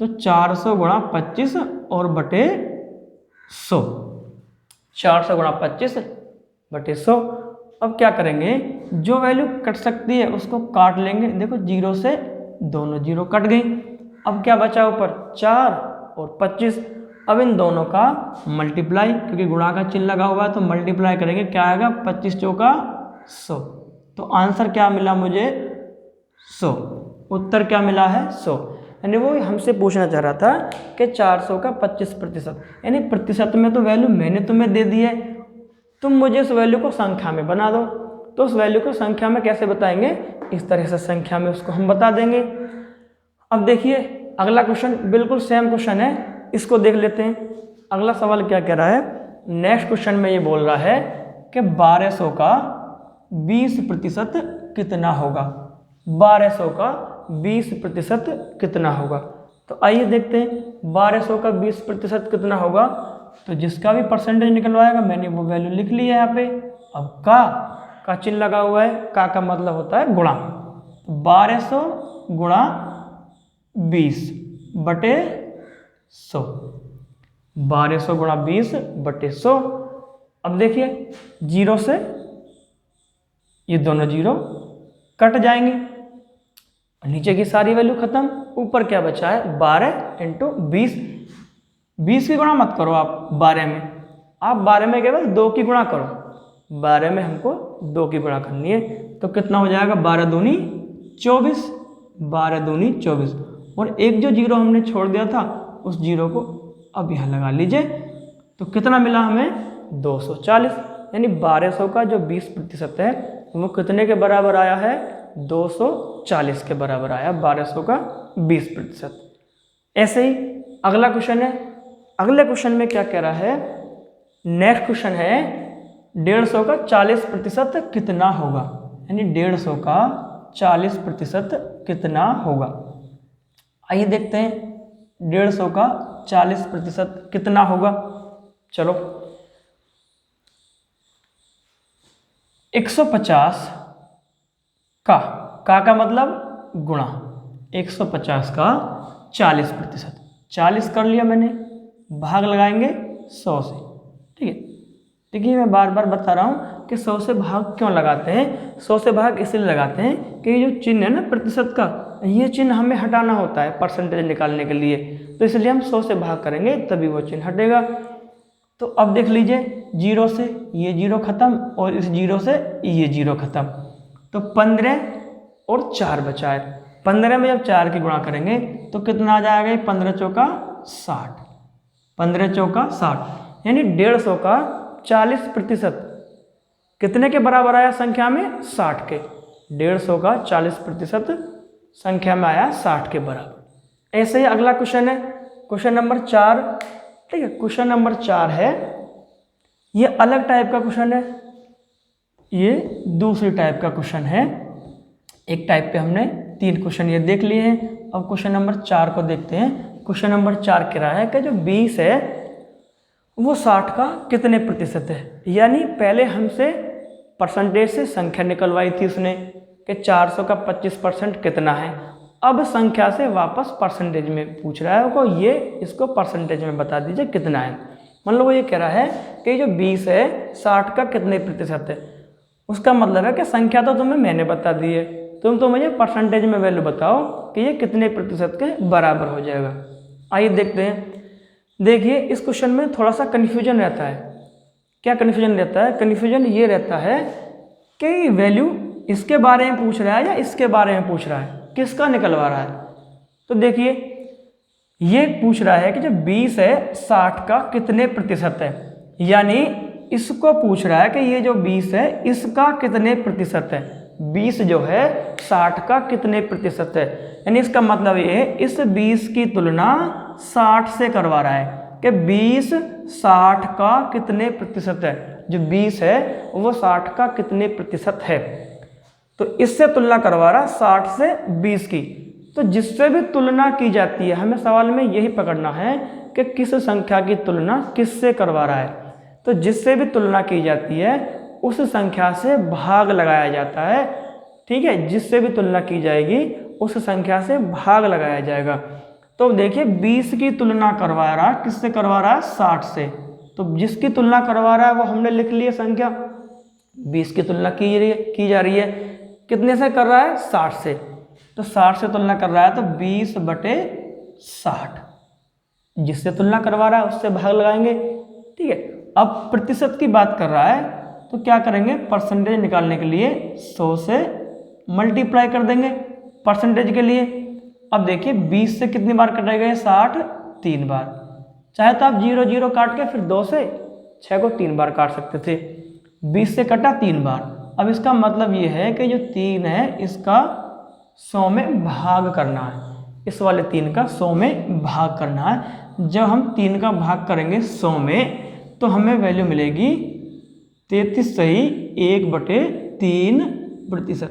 तो 400 गुणा 25 और बटे 100, 400 गुणा 25 बटे 100। अब क्या करेंगे, जो वैल्यू कट सकती है उसको काट लेंगे। देखो, 0 से दोनों 0 कट गई। अब क्या बचा ऊपर, 4 और 25। अब इन दोनों का मल्टीप्लाई, क्योंकि गुणा का चिन्ह लगा हुआ है तो मल्टीप्लाई करेंगे, क्या आएगा, 25 चौका 100। तो आंसर क्या मिला मुझे, 100। उत्तर क्या मिला है, 100। यानी वो हमसे पूछना चाह रहा था कि 400 का 25%, यानी प्रतिशत में तो वैल्यू मैंने तुम्हें दे दी है, तुम मुझे उस वैल्यू को संख्या में बना दो। तो उस वैल्यू को संख्या में कैसे बताएंगे, इस तरह से संख्या में उसको हम बता देंगे। अब देखिए, अगला क्वेश्चन बिल्कुल सेम क्वेश्चन है, इसको देख लेते हैं। अगला सवाल क्या कह रहा है, नेक्स्ट क्वेश्चन में ये बोल रहा है कि 1200 का 20% कितना होगा। 1200 का 20% कितना होगा। तो आइए देखते हैं 1200 का 20% कितना होगा। तो जिसका भी परसेंटेज निकलवाएगा मैंने वो वैल्यू लिख ली है यहाँ पे। अब का चिन्ह लगा हुआ है, का मतलब होता है गुणा। 1200 गुणा 20 बटे 100, 1200 गुणा 20 बटे 100। अब देखिए 0 से ये दोनों 0 कट जाएंगे, नीचे की सारी वैल्यू खत्म, ऊपर क्या बचा है 12 इंटू 20। 20 की गुणा मत करो आप 12 में, आप 12 में केवल 2 की गुणा करो, 12 में हमको 2 की गुणा करनी है। तो कितना हो जाएगा 12 दूनी 24, 12 दूनी 24। और एक जो 0 हमने छोड़ दिया था उस 0 को अब यहाँ लगा लीजिए, तो कितना मिला हमें 240। यानी 1200 का जो 20% है वो कितने के बराबर आया है 240 के बराबर आया 1200 का 20%। ऐसे ही अगला क्वेश्चन है, अगले क्वेश्चन में क्या कह रहा है, नेक्स्ट क्वेश्चन है 150 का 40% कितना होगा, यानी 150 का 40% कितना होगा। आइए देखते हैं 150 का 40% कितना होगा। चलो 150 का मतलब गुणा 150 का 40%, 40 कर लिया मैंने, भाग लगाएंगे 100 से। ठीक है, देखिए मैं बार बार बता रहा हूँ कि 100 से भाग क्यों लगाते हैं। 100 से भाग इसलिए लगाते हैं कि ये जो चिन्ह है ना प्रतिशत का, ये चिन्ह हमें हटाना होता है परसेंटेज निकालने के लिए, तो इसलिए हम 100 से भाग करेंगे तभी वो चिन्ह हटेगा। तो अब देख लीजिए 0 से ये 0 खत्म और इस 0 से ये 0 खत्म, तो 15 और 4 बचा है। 15 में जब 4 की गुणा करेंगे तो कितना आ जाएगा, 15 चौका 60, 15 चौका 60, यानी 150 का 40% कितने के बराबर आया संख्या में 60 के। 150 का 40% संख्या में आया 60 के बराबर। ऐसे ही अगला क्वेश्चन है क्वेश्चन नंबर 4। ठीक है, क्वेश्चन नंबर 4 है, ये अलग टाइप का क्वेश्चन है, ये दूसरी टाइप का क्वेश्चन है। एक टाइप पे हमने 3 क्वेश्चन ये देख लिए हैं, अब क्वेश्चन नंबर 4 को देखते हैं। क्वेश्चन नंबर 4 कह रहा है कि जो 20 है वो 60 का कितने प्रतिशत है। यानी पहले हमसे परसेंटेज से संख्या निकलवाई थी उसने कि 400 का 25% कितना है, अब संख्या से वापस परसेंटेज में पूछ रहा है वो, ये इसको परसेंटेज में बता दीजिए कितना है। मान लो वो ये कह रहा है कि जो 20 है 60 का कितने प्रतिशत है। उसका मतलब है कि संख्या तो तुम्हें मैंने बता दी है, तुम तो मुझे परसेंटेज में वैल्यू बताओ कि ये कितने प्रतिशत के बराबर हो जाएगा। आइए देखते हैं। देखिए इस क्वेश्चन में थोड़ा सा कन्फ्यूजन रहता है। क्या कन्फ्यूजन रहता है? कन्फ्यूजन ये रहता है कि वैल्यू इसके बारे में पूछ रहा है या इसके बारे में पूछ रहा है, किसका निकलवा रहा है। तो देखिए ये पूछ रहा है कि जो 20 है 60 का कितने प्रतिशत है, यानी इसको पूछ रहा है कि ये जो 20 है इसका कितने प्रतिशत है। 20 जो है 60 का कितने प्रतिशत है, यानी इसका मतलब ये है इस 20 की तुलना 60 से करवा रहा है कि 20 60 का कितने प्रतिशत है। जो 20 है वो 60 का कितने प्रतिशत है, तो इससे तुलना करवा रहा है 60 से 20 की। तो जिससे भी तुलना की जाती है हमें सवाल में यही पकड़ना है कि किस संख्या की तुलना किससे करवा रहा है। तो जिससे भी तुलना की जाती है उस संख्या से भाग लगाया जाता है। ठीक है, जिससे भी तुलना की जाएगी उस संख्या से भाग लगाया जाएगा। तो देखिए 20 की तुलना करवा रहा है, किससे करवा रहा है 60 से, तो जिसकी तुलना करवा रहा है वो हमने लिख लिया संख्या। 20 की तुलना की जा रही है, कितने से कर रहा है 60 से, तो 60 से तुलना कर रहा है तो 20 बटे 60, जिससे तुलना करवा रहा है उससे भाग लगाएंगे। ठीक है, अब प्रतिशत की बात कर रहा है तो क्या करेंगे, परसेंटेज निकालने के लिए 100 से मल्टीप्लाई कर देंगे परसेंटेज के लिए। अब देखिए 20 से कितनी बार कटेगा 60 3 बार, चाहे तो आप 0 0 काट के फिर 2 से 6 को 3 बार काट सकते थे। 20 से कटा 3 बार, अब इसका मतलब ये है कि जो 3 है इसका 100 में भाग करना है, इस वाले 3 का 100 में भाग करना है। जब हम 3 का भाग करेंगे 100 में तो हमें वैल्यू मिलेगी 33 सही 1/3%।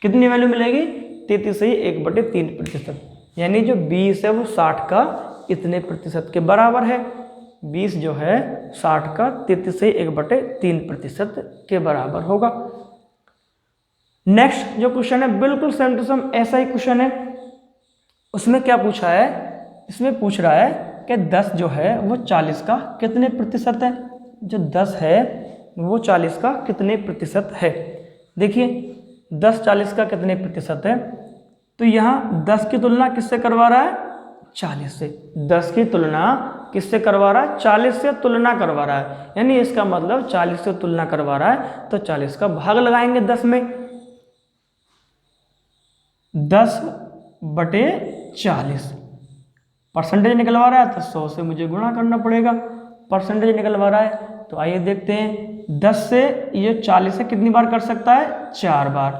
कितनी वैल्यू मिलेगी 33 सही 1/3%, यानी जो 20 है वो 60 का इतने प्रतिशत के बराबर है। 20 जो है 60 का 33 से 1/3% के बराबर होगा। नेक्स्ट जो क्वेश्चन है बिल्कुल सेम टू सेम ऐसा ही क्वेश्चन है। उसमें क्या पूछा है, इसमें पूछ रहा है कि 10 जो है वो 40 का कितने प्रतिशत है। जो 10 है वो 40 का कितने प्रतिशत है। देखिए 10 40 का कितने प्रतिशत है, तो यहाँ 10 की तुलना किससे करवा रहा है, 40 से। 10 की तुलना किससे करवा रहा है, 40 से तुलना करवा रहा है, यानी इसका मतलब 40 से तुलना करवा रहा है तो 40 का भाग लगाएंगे 10 में। 10/40 परसेंटेज निकलवा रहा है तो 100 से मुझे गुणा करना पड़ेगा। परसेंटेज निकलवा रहा है तो आइए देखते हैं 10 से ये 40 से कितनी बार कट सकता है, 4 बार।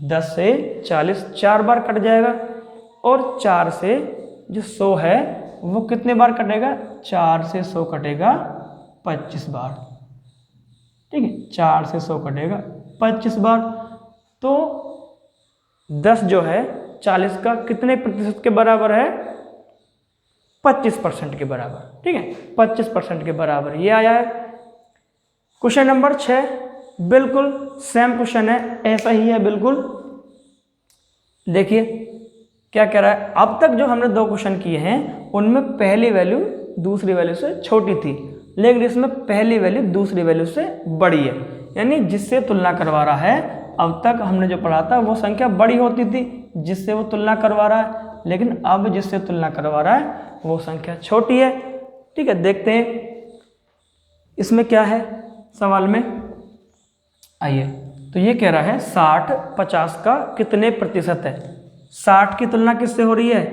10 से 40 4 बार कट जाएगा और 4 से जो 100 है वो कितने बार कटेगा, 4 से 100 कटेगा 25 बार। ठीक है, 4 से 100 कटेगा 25 बार। तो 10 जो है 40 का कितने प्रतिशत के बराबर है, 25% के बराबर। ठीक है, 25% के बराबर ये आया है। क्वेश्चन नंबर 6 बिल्कुल सेम क्वेश्चन है, ऐसा ही है बिल्कुल। देखिए क्या कह रहा है, अब तक जो हमने 2 क्वेश्चन किए हैं उनमें पहली वैल्यू दूसरी वैल्यू से छोटी थी, लेकिन इसमें पहली वैल्यू दूसरी वैल्यू से बड़ी है, यानी जिससे तुलना करवा रहा है। अब तक हमने जो पढ़ा था वो संख्या बड़ी होती थी जिससे वो तुलना करवा रहा है, लेकिन अब जिससे तुलना करवा रहा है वो संख्या छोटी है। ठीक है, देखते हैं इसमें क्या है सवाल में। आइए, तो ये कह रहा है 60 50 का कितने प्रतिशत है। 60 की तुलना किससे हो रही है,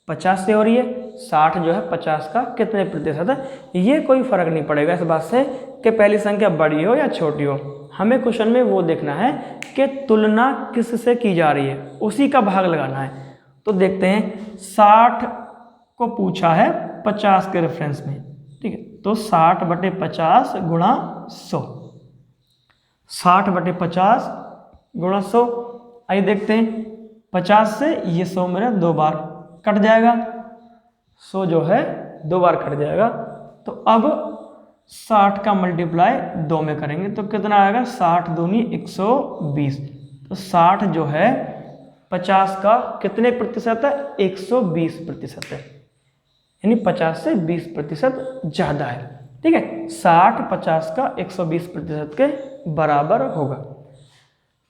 50 से हो रही है। 60 जो है 50 का कितने प्रतिशत है। ये कोई फर्क नहीं पड़ेगा इस बात से कि पहली संख्या बड़ी हो या छोटी हो, हमें क्वेश्चन में वो देखना है कि तुलना किससे की जा रही है, उसी का भाग लगाना है। तो देखते हैं 60 को पूछा है 50 के रेफरेंस में। ठीक है, तो 60/50 गुणा 100, 60/50 गुणा 100। आइए देखते हैं 50 से ये 100 मेरा 2 बार कट जाएगा, 100 जो है 2 बार कट जाएगा। तो अब 60 का मल्टीप्लाई 2 में करेंगे तो कितना आएगा, 60 दूनी 120। तो 60 जो है 50 का कितने प्रतिशत है, 120% है, यानी 50 से 20% ज़्यादा है। ठीक है, 60 50 का 120% के बराबर होगा।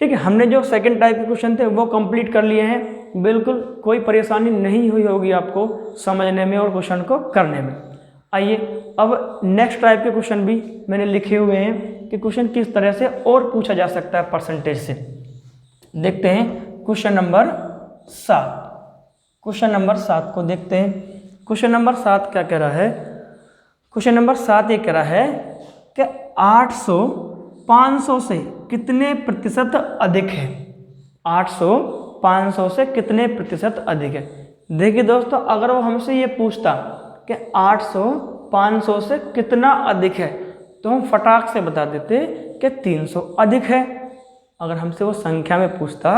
ठीक है, हमने जो सेकंड टाइप के क्वेश्चन थे वो कंप्लीट कर लिए हैं। बिल्कुल कोई परेशानी नहीं हुई होगी आपको समझने में और क्वेश्चन को करने में। आइए अब नेक्स्ट टाइप के क्वेश्चन भी मैंने लिखे हुए हैं कि क्वेश्चन किस तरह से और पूछा जा सकता है परसेंटेज से। देखते हैं क्वेश्चन नंबर 7। क्वेश्चन नंबर 7 को देखते हैं। क्वेश्चन नंबर 7 क्या कह रहा है, क्वेश्चन नंबर 7 ये कह रहा है कि 800 500 से कितने प्रतिशत अधिक है। 800 500 से कितने प्रतिशत अधिक है। देखिए दोस्तों, अगर वो हमसे ये पूछता कि 800 500 से कितना अधिक है तो हम फटाक से बता देते कि 300 अधिक है। अगर हमसे वो संख्या में पूछता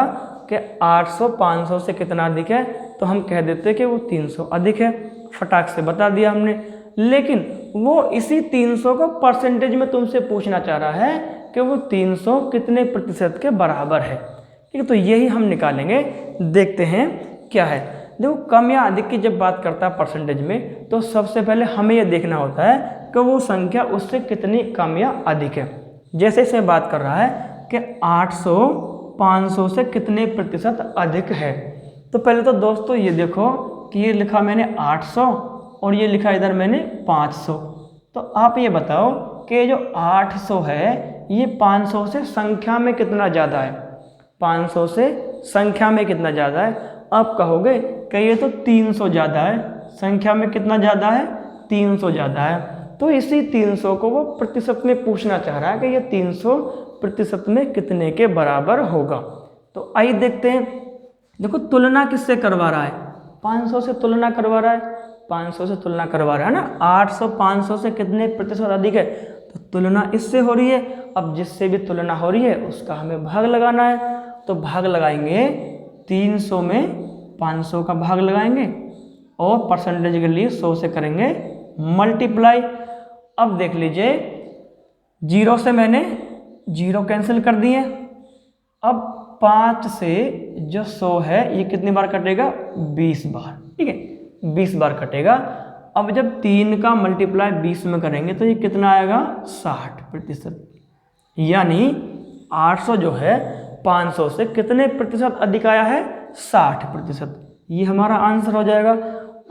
कि 800 500 से कितना अधिक है तो हम कह देते कि वो 300 अधिक है, फटाक से बता दिया हमने। लेकिन वो इसी 300 को परसेंटेज में तुमसे पूछना चाह रहा है कि वो 300 कितने प्रतिशत के बराबर है। ठीक है, तो यही हम निकालेंगे। देखते हैं क्या है। देखो, कम या अधिक की जब बात करता है परसेंटेज में तो सबसे पहले हमें यह देखना होता है कि वो संख्या उससे कितनी कम या अधिक है। जैसे इसमें बात कर रहा है कि 800 500 से कितने प्रतिशत अधिक है, तो पहले तो दोस्तों ये देखो कि ये लिखा मैंने 800 और ये लिखा इधर मैंने 500। तो आप ये बताओ कि जो 800 है ये 500 से संख्या में कितना ज़्यादा है। 500 से संख्या में कितना ज़्यादा है। आप कहोगे कि ये तो 300 ज़्यादा है, संख्या में कितना ज़्यादा है, 300 ज़्यादा है। तो इसी 300 को वो प्रतिशत में पूछना चाह रहा है कि ये 300 प्रतिशत में कितने के बराबर होगा। तो आइए देखते हैं। देखो, तुलना किससे करवा रहा है, 500 से तुलना करवा रहा है। 500 से तुलना करवा रहा है ना, 800 500 से कितने प्रतिशत अधिक है, तो तुलना इससे हो रही है। अब जिससे भी तुलना हो रही है उसका हमें भाग लगाना है। तो भाग लगाएंगे 300 में 500 का भाग लगाएंगे और परसेंटेज के लिए 100 से करेंगे मल्टीप्लाई, अब देख लीजिए 0 से मैंने 0 कैंसिल कर दिए। अब 5 से जो 100 है ये कितनी बार कटेगा? 20 बार। ठीक है, 20 बार कटेगा। अब जब 3 का मल्टीप्लाई 20 में करेंगे तो ये कितना आएगा? 60%। यानी 800 जो है 500 से कितने प्रतिशत अधिक आया है? 60%। ये हमारा आंसर हो जाएगा।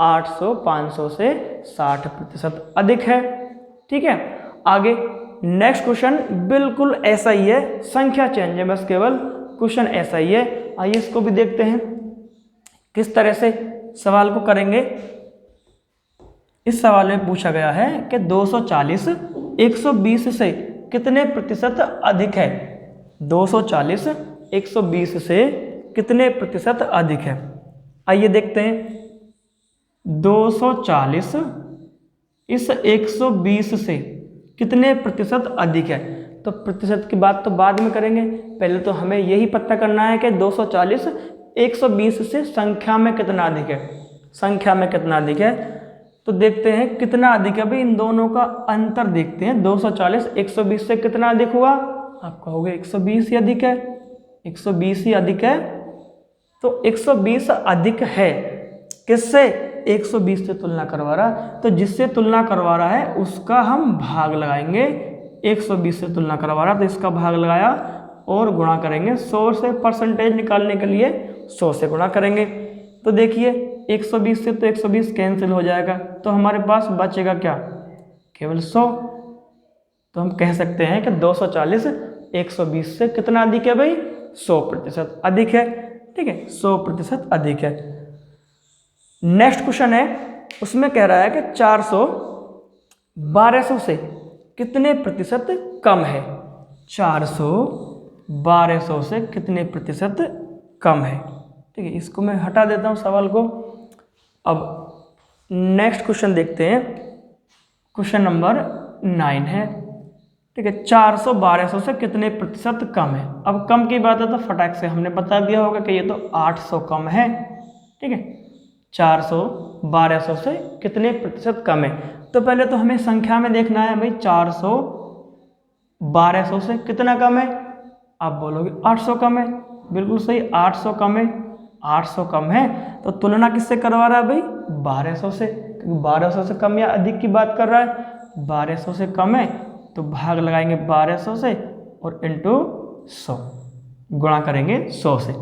800 500 से 60% अधिक है। ठीक है, आगे नेक्स्ट क्वेश्चन बिल्कुल ऐसा ही है, संख्या चेंज है बस, केवल क्वेश्चन ऐसा ही है। आइए इसको भी देखते हैं किस तरह से सवाल को करेंगे। इस सवाल में पूछा गया है कि 240 120 से कितने प्रतिशत अधिक है? 240 120 से कितने प्रतिशत अधिक है? आइए देखते हैं। 240 इस 120 से कितने प्रतिशत अधिक है? तो प्रतिशत की बात तो बाद में करेंगे, पहले तो हमें यही पता करना है कि 240 120 से संख्या में कितना अधिक है। संख्या में कितना अधिक है तो देखते हैं कितना अधिक है भाई, इन दोनों का अंतर देखते हैं। 240 120 से कितना अधिक हुआ? आप कहोगे 120 ही अधिक है, 120 ही अधिक है। तो 120 अधिक है किससे? 120 से तुलना करवा रहा, तो जिससे तुलना करवा रहा है उसका हम भाग लगाएंगे। 120 से तुलना करवा रहा तो इसका भाग लगाया और गुणा करेंगे 100 से। परसेंटेज निकालने के लिए 100 से गुणा करेंगे। तो देखिए 120 से तो 120 कैंसिल हो जाएगा, तो हमारे पास बचेगा क्या? केवल 100। तो हम कह सकते हैं कि 240 120 से कितना अधिक है भाई? 100% अधिक है। ठीक है, 100% अधिक है। नेक्स्ट क्वेश्चन है, उसमें कह रहा है कि 400 1200 से कितने प्रतिशत कम है? 400 1200 से कितने प्रतिशत कम है? ठीक है, इसको मैं हटा देता हूँ सवाल को। अब नेक्स्ट क्वेश्चन देखते हैं, क्वेश्चन नंबर 9 है। ठीक है, 400 1200 से कितने प्रतिशत कम है? अब कम की बात है तो फटाक से हमने बता दिया होगा कि ये तो 800 कम है। ठीक है, 400 1200 से कितने प्रतिशत कम है? तो पहले तो हमें संख्या में देखना है भाई, 400 1200 से कितना कम है? आप बोलोगे 800 कम है। बिल्कुल सही, 800 कम है। 800 कम है तो तुलना किससे करवा रहा है भाई? 1200 से, क्योंकि 1200 से कम या अधिक की बात कर रहा है। 1200 से कम है तो भाग लगाएंगे 1200 से और इंटू 100, गुणा करेंगे 100 से।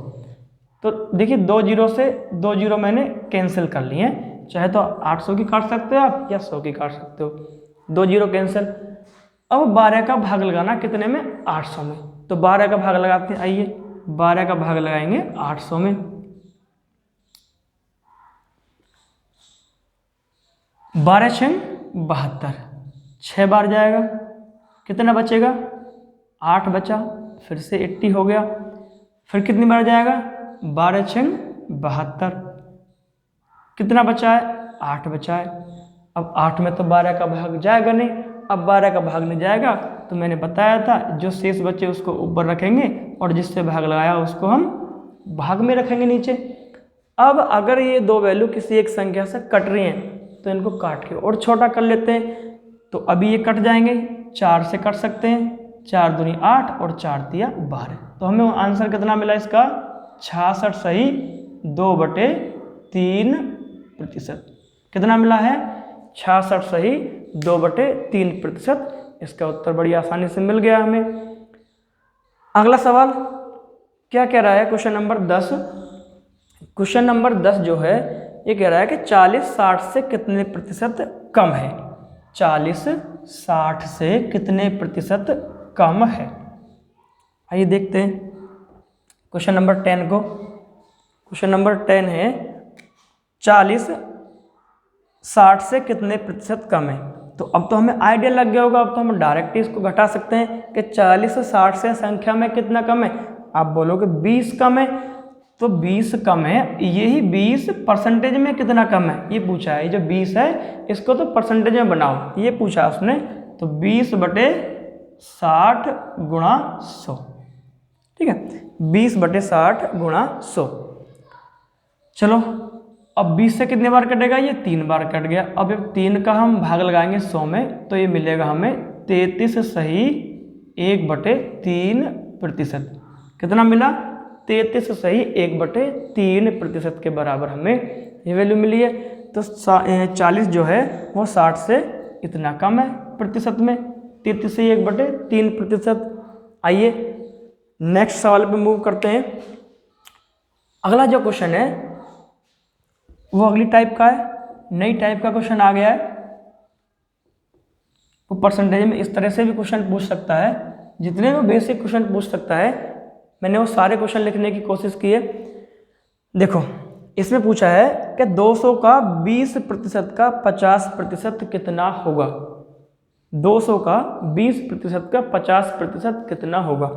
तो देखिए 2 जीरो से 2 जीरो मैंने कैंसिल कर लिए हैं, चाहे तो 800 की काट सकते हो आप या 100 की काट सकते हो। 2 जीरो कैंसिल। अब 12 का भाग लगाना कितने में? 800 में। तो 12 का भाग लगाते हैं। आइए 12 का भाग लगाएंगे 800 में। 12 6 72, 6 बार जाएगा, कितना बचेगा? 8 बचा, फिर से 80 हो गया। फिर कितनी बार जाएगा? 12 6 72, कितना बचा है? 8 बचा है। अब 8 में तो 12 का भाग जाएगा नहीं। अब 12 का भाग नहीं जाएगा तो मैंने बताया था जो शेष बचे उसको ऊपर रखेंगे और जिससे भाग लगाया उसको हम भाग में रखेंगे नीचे। अब अगर ये दो वैल्यू किसी एक संख्या से कट रही हैं तो इनको काट के और छोटा कर लेते हैं। तो अभी ये कट जाएंगे, 4 से कट सकते हैं, 4 दूनी 8 और 4 तिया 12। तो हमें आंसर कितना मिला इसका? 66 सही 2/3%। कितना मिला है? 66 सही 2/3%। इसका उत्तर बड़ी आसानी से मिल गया हमें। अगला सवाल क्या कह रहा है? Question number 10। क्वेश्चन नंबर 10 जो है ये कह रहा है कि 40 60 से कितने प्रतिशत कम है? 40 60 से कितने प्रतिशत कम है? आइए देखते हैं क्वेश्चन नंबर 10 को। क्वेश्चन नंबर 10 है 40 60 से कितने प्रतिशत कम है। तो अब तो हमें आइडिया लग गया होगा, अब तो हम डायरेक्ट इसको घटा सकते हैं कि 40 60 से संख्या में कितना कम है। आप बोलोगे 20 कम है, तो 20 कम है, यही 20 परसेंटेज में कितना कम है ये पूछा है। ये जो 20 है इसको तो परसेंटेज में बनाओ, ये पूछा उसने। तो 20/60 गुणा 100। ठीक है, 20/60 गुणा 100। चलो अब 20 से कितने बार कटेगा, ये 3 बार कट गया। अब जब 3 का हम भाग लगाएंगे 100 में तो ये मिलेगा हमें 33 सही 1/3%। कितना मिला, 33 सही 1/3% के बराबर हमें ये वैल्यू मिली है। तो 40 जो है वो 60 से इतना कम है प्रतिशत में, 33 से 1/3%। आइए नेक्स्ट सवाल पे मूव करते हैं। अगला जो क्वेश्चन है वो अगली टाइप का है, नई टाइप का क्वेश्चन आ गया है। वो परसेंटेज में इस तरह से भी क्वेश्चन पूछ सकता है, जितने भी बेसिक क्वेश्चन पूछ सकता है मैंने वो सारे क्वेश्चन लिखने की कोशिश की है। देखो इसमें पूछा है कि 200 का 20% का 50% कितना होगा। 200 का 20% का 50% कितना होगा।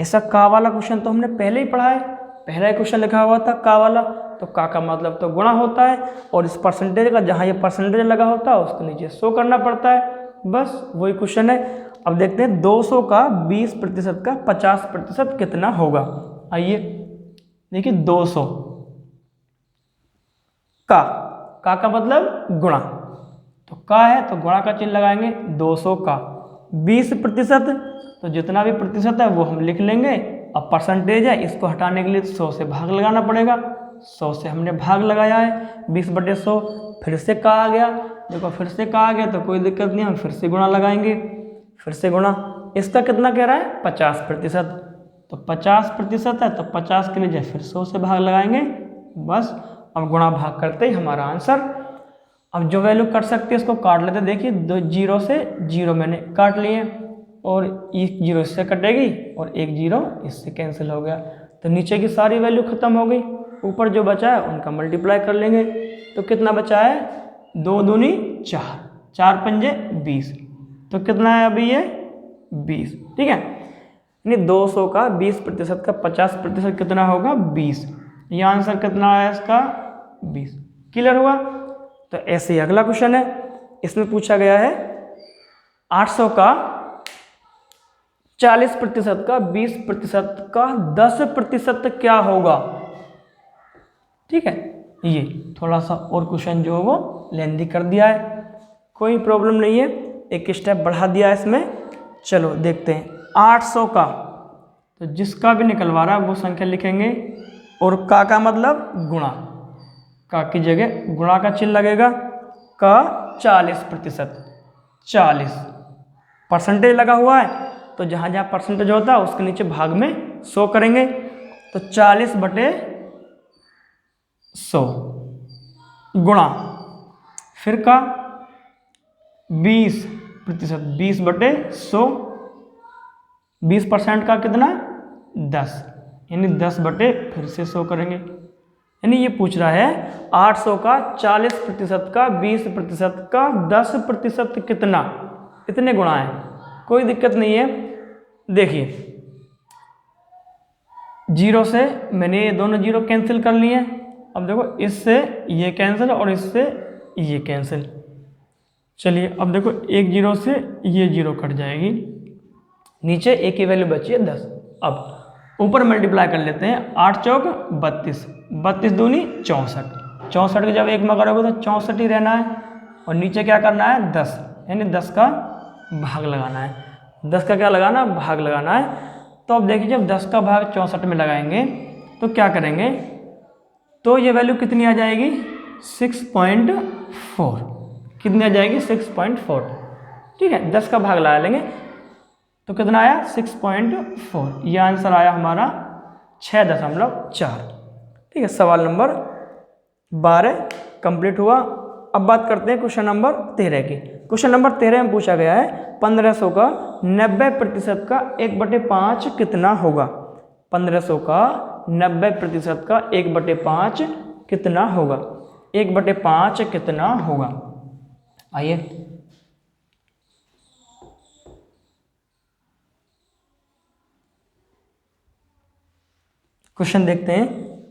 ऐसा का वाला क्वेश्चन तो हमने पहले ही पढ़ा है, पहला ही क्वेश्चन लिखा हुआ था का वाला। तो का मतलब तो गुणा होता है, और इस परसेंटेज का जहाँ ये परसेंटेज लगा होता है उसके नीचे 100 करना पड़ता है, बस वही क्वेश्चन है। अब देखते हैं 200 का 20% का 50% कितना होगा। आइए देखिए 200 का मतलब गुणा, तो का है तो गुणा का चिन्ह लगाएंगे। 200 का 20% तो जितना भी प्रतिशत है वो हम लिख लेंगे। अब परसेंटेज है, इसको हटाने के लिए 100 से भाग लगाना पड़ेगा। 100 से हमने भाग लगाया है, 20/100। फिर से का आ गया, देखो फिर से का आ गया तो कोई दिक्कत नहीं, हम फिर से गुणा लगाएंगे। फिर से गुणा, इसका कितना कह रहा है 50%, तो 50% है तो 50 के लिए फिर 100 से भाग लगाएंगे, बस। अब गुणा भाग करते ही हमारा आंसर। अब जो वैल्यू कट सकती है इसको काट लेते। देखिए 2 0 से 0 मैंने काट लिए, और एक 0 इससे कटेगी और एक 0 इससे कैंसिल हो गया, तो नीचे की सारी वैल्यू खत्म हो गई। ऊपर जो बचा है उनका मल्टीप्लाई कर लेंगे, तो कितना बचा है 2 दूनी 4, 4 पंजे 20, तो कितना है अभी ये 20, ठीक है। यानी 200 का 20% का 50% कितना होगा 20। ये आंसर कितना है इसका 20। क्लियर हुआ। तो ऐसे ही अगला क्वेश्चन है, इसमें पूछा गया है 800 का 40% का 20% का 10% क्या होगा। ठीक है, ये थोड़ा सा और क्वेश्चन जो है वो लेंदी कर दिया है, कोई प्रॉब्लम नहीं है, एक स्टेप बढ़ा दिया है इसमें। चलो देखते हैं 800 का, तो जिसका भी निकलवा रहा है वो संख्या लिखेंगे, और का मतलब गुणा, का की जगह गुणा का चिन्ह लगेगा। का 40%, 40 परसेंटेज लगा हुआ है, तो जहाँ जहाँ परसेंटेज होता है उसके नीचे भाग में 100 करेंगे, तो 40/100 गुणा, फिर का 20%, 20/100, 20% का कितना 10, यानी 10/ फिर से 100 करेंगे। यानी ये पूछ रहा है 800 का 40% का 20% का 10% कितना, इतने गुणा है, कोई दिक्कत नहीं है। देखिए 0 से मैंने ये दोनों 0 कैंसिल कर लिए, अब देखो इससे ये कैंसिल और इससे ये कैंसिल। चलिए अब देखो एक 0 से ये 0 कट जाएगी, नीचे एक ही वैल्यू बची है 10। अब ऊपर मल्टीप्लाई कर लेते हैं, 8 चौक 32, 32 दूनी 64, 64 के जब एक में करोगे तो 64 ही रहना है, और नीचे क्या करना है 10, यानी 10 का भाग लगाना है। 10 का क्या लगाना, भाग लगाना है। तो अब देखिए जब 10 का भाग 64 में लगाएंगे तो क्या करेंगे, तो ये वैल्यू कितनी आ जाएगी 6.4, कितनी आ जाएगी 6.4, ठीक है। 10 का भाग लगा लेंगे तो कितना आया 6.4, ये आंसर आया हमारा 6.4, ठीक है। सवाल नंबर 12 कंप्लीट हुआ। अब बात करते हैं क्वेश्चन नंबर 13 की। क्वेश्चन नंबर 13 में पूछा गया है 1500 का 90% का 1/5 कितना होगा। 1500 का 90% का 1/5 कितना होगा, 1/5 कितना होगा। आइए क्वेश्चन देखते हैं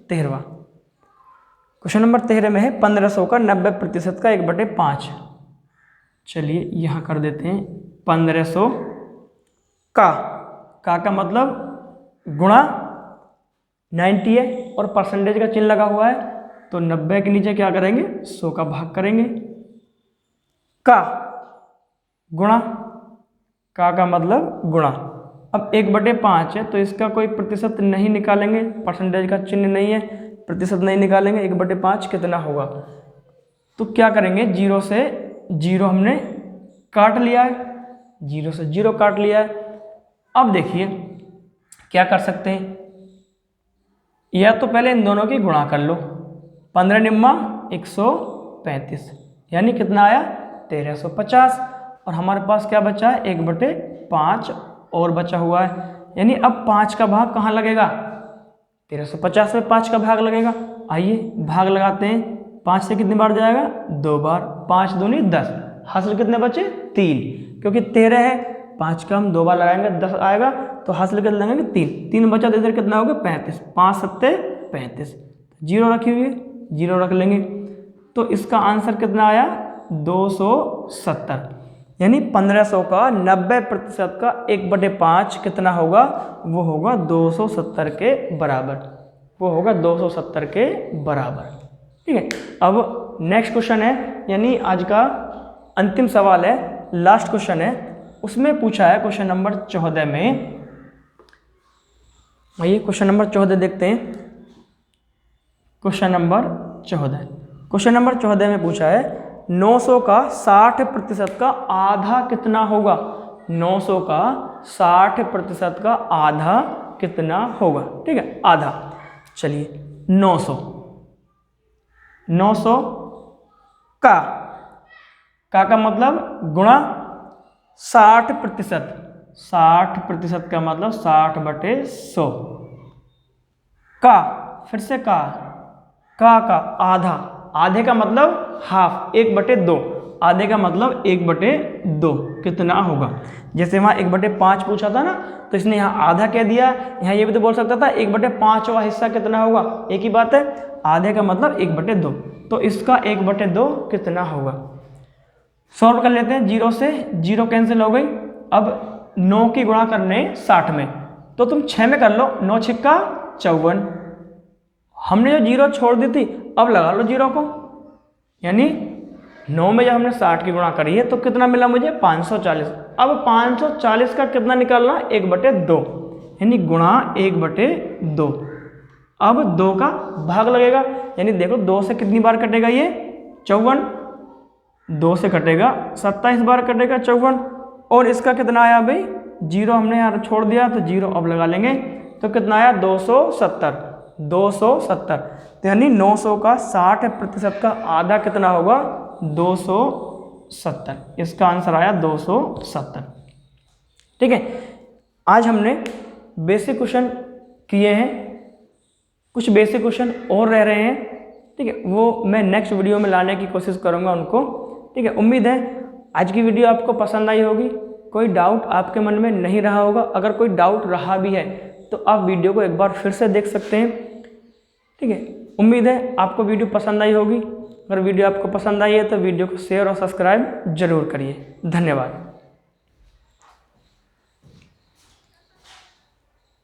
13वां। क्वेश्चन नंबर 13 में है 1500 का 90% का 1/5। चलिए यहाँ कर देते हैं 1500 का मतलब गुणा 90 है और परसेंटेज का चिन्ह लगा हुआ है, तो 90 के नीचे क्या करेंगे, 100 का भाग करेंगे। का गुणा, का मतलब गुणा। अब 1/5 है तो इसका कोई प्रतिशत नहीं निकालेंगे, परसेंटेज का चिन्ह नहीं है, प्रतिशत नहीं निकालेंगे। 1/5 कितना होगा, तो क्या करेंगे, 0 से 0 हमने काट लिया है, 0 से 0 काट लिया है। अब देखिए क्या कर सकते हैं, या तो पहले इन दोनों की गुणा कर लो, 15 निम्मा 135, यानी कितना आया 1350। और हमारे पास क्या बचा है, 1/5 और बचा हुआ है, यानी अब 5 का भाग कहाँ लगेगा, 1350 में 5 का भाग लगेगा। आइए भाग लगाते हैं, 5 से कितनी बार जाएगा, 2 बार, 5 दूनी 10, हासिल कितने बचे 3, क्योंकि 13 है, 5 का हम 2 बार लगाएंगे 10 आएगा, तो हासिल कितने लगेंगे 3 बचा, तो इधर कितना होगा 35, 5 7 35, 0 रखी हुई है, 0 रख लेंगे। तो इसका आंसर कितना आया 270, यानी 1500 का 90% का 1/5 कितना होगा, वो होगा 270 के बराबर, वो होगा 270 के बराबर। ठीक है, अब नेक्स्ट क्वेश्चन है, यानी आज का अंतिम सवाल है, लास्ट क्वेश्चन है, उसमें पूछा है क्वेश्चन नंबर 14 में। आइए क्वेश्चन नंबर 14 देखते हैं। क्वेश्चन नंबर 14 में पूछा है 900 का 60% का आधा कितना होगा, 900 का 60% का आधा कितना होगा। ठीक है, आधा, चलिए 900 का मतलब गुणा 60%, 60% का मतलब 60/100, का फिर से का आधा, आधे का मतलब हाफ, 1/2, आधे का मतलब 1/2 कितना होगा। जैसे वहाँ 1/5 पूछा था ना, तो इसने यहाँ आधा कह दिया, यहाँ ये भी तो बोल सकता था 1/5वां हिस्सा कितना होगा, एक ही बात है, आधे का मतलब 1/2, तो इसका 1/2 कितना होगा। सॉल्व कर लेते हैं, 0 से 0 कैंसिल हो गई। अब 9 की गुणा करने 60 में, तो तुम 6 में कर लो, 9 छिक्का 54, हमने जो 0 छोड़ दी थी, अब लगा लो 0 को, यानी 9 में जब हमने 60 की गुणा करी है तो कितना मिला मुझे 540। अब 540 का कितना निकालना, 1/2, यानी गुणा 1/2। अब 2 का भाग लगेगा, यानी देखो 2 से कितनी बार कटेगा ये 54, 2 से कटेगा 27 बार कटेगा 54, और इसका कितना आया भाई 0 हमने यहाँ छोड़ दिया, तो 0 अब लगा लेंगे, तो कितना आया 270, तो यानी 900 का 60% का आधा कितना होगा 270, इसका आंसर आया 270। ठीक है, आज हमने बेसिक क्वेश्चन किए हैं, कुछ बेसिक क्वेश्चन और रह रहे हैं। ठीक है, वो मैं नेक्स्ट वीडियो में लाने की कोशिश करूंगा उनको। ठीक है, उम्मीद है आज की वीडियो आपको पसंद आई होगी, कोई डाउट आपके मन में नहीं रहा होगा। अगर कोई डाउट रहा भी है तो आप वीडियो को एक बार फिर से देख सकते हैं। ठीक है, उम्मीद है आपको वीडियो पसंद आई होगी। अगर वीडियो आपको पसंद आई है तो वीडियो को शेयर और सब्सक्राइब जरूर करिए। धन्यवाद।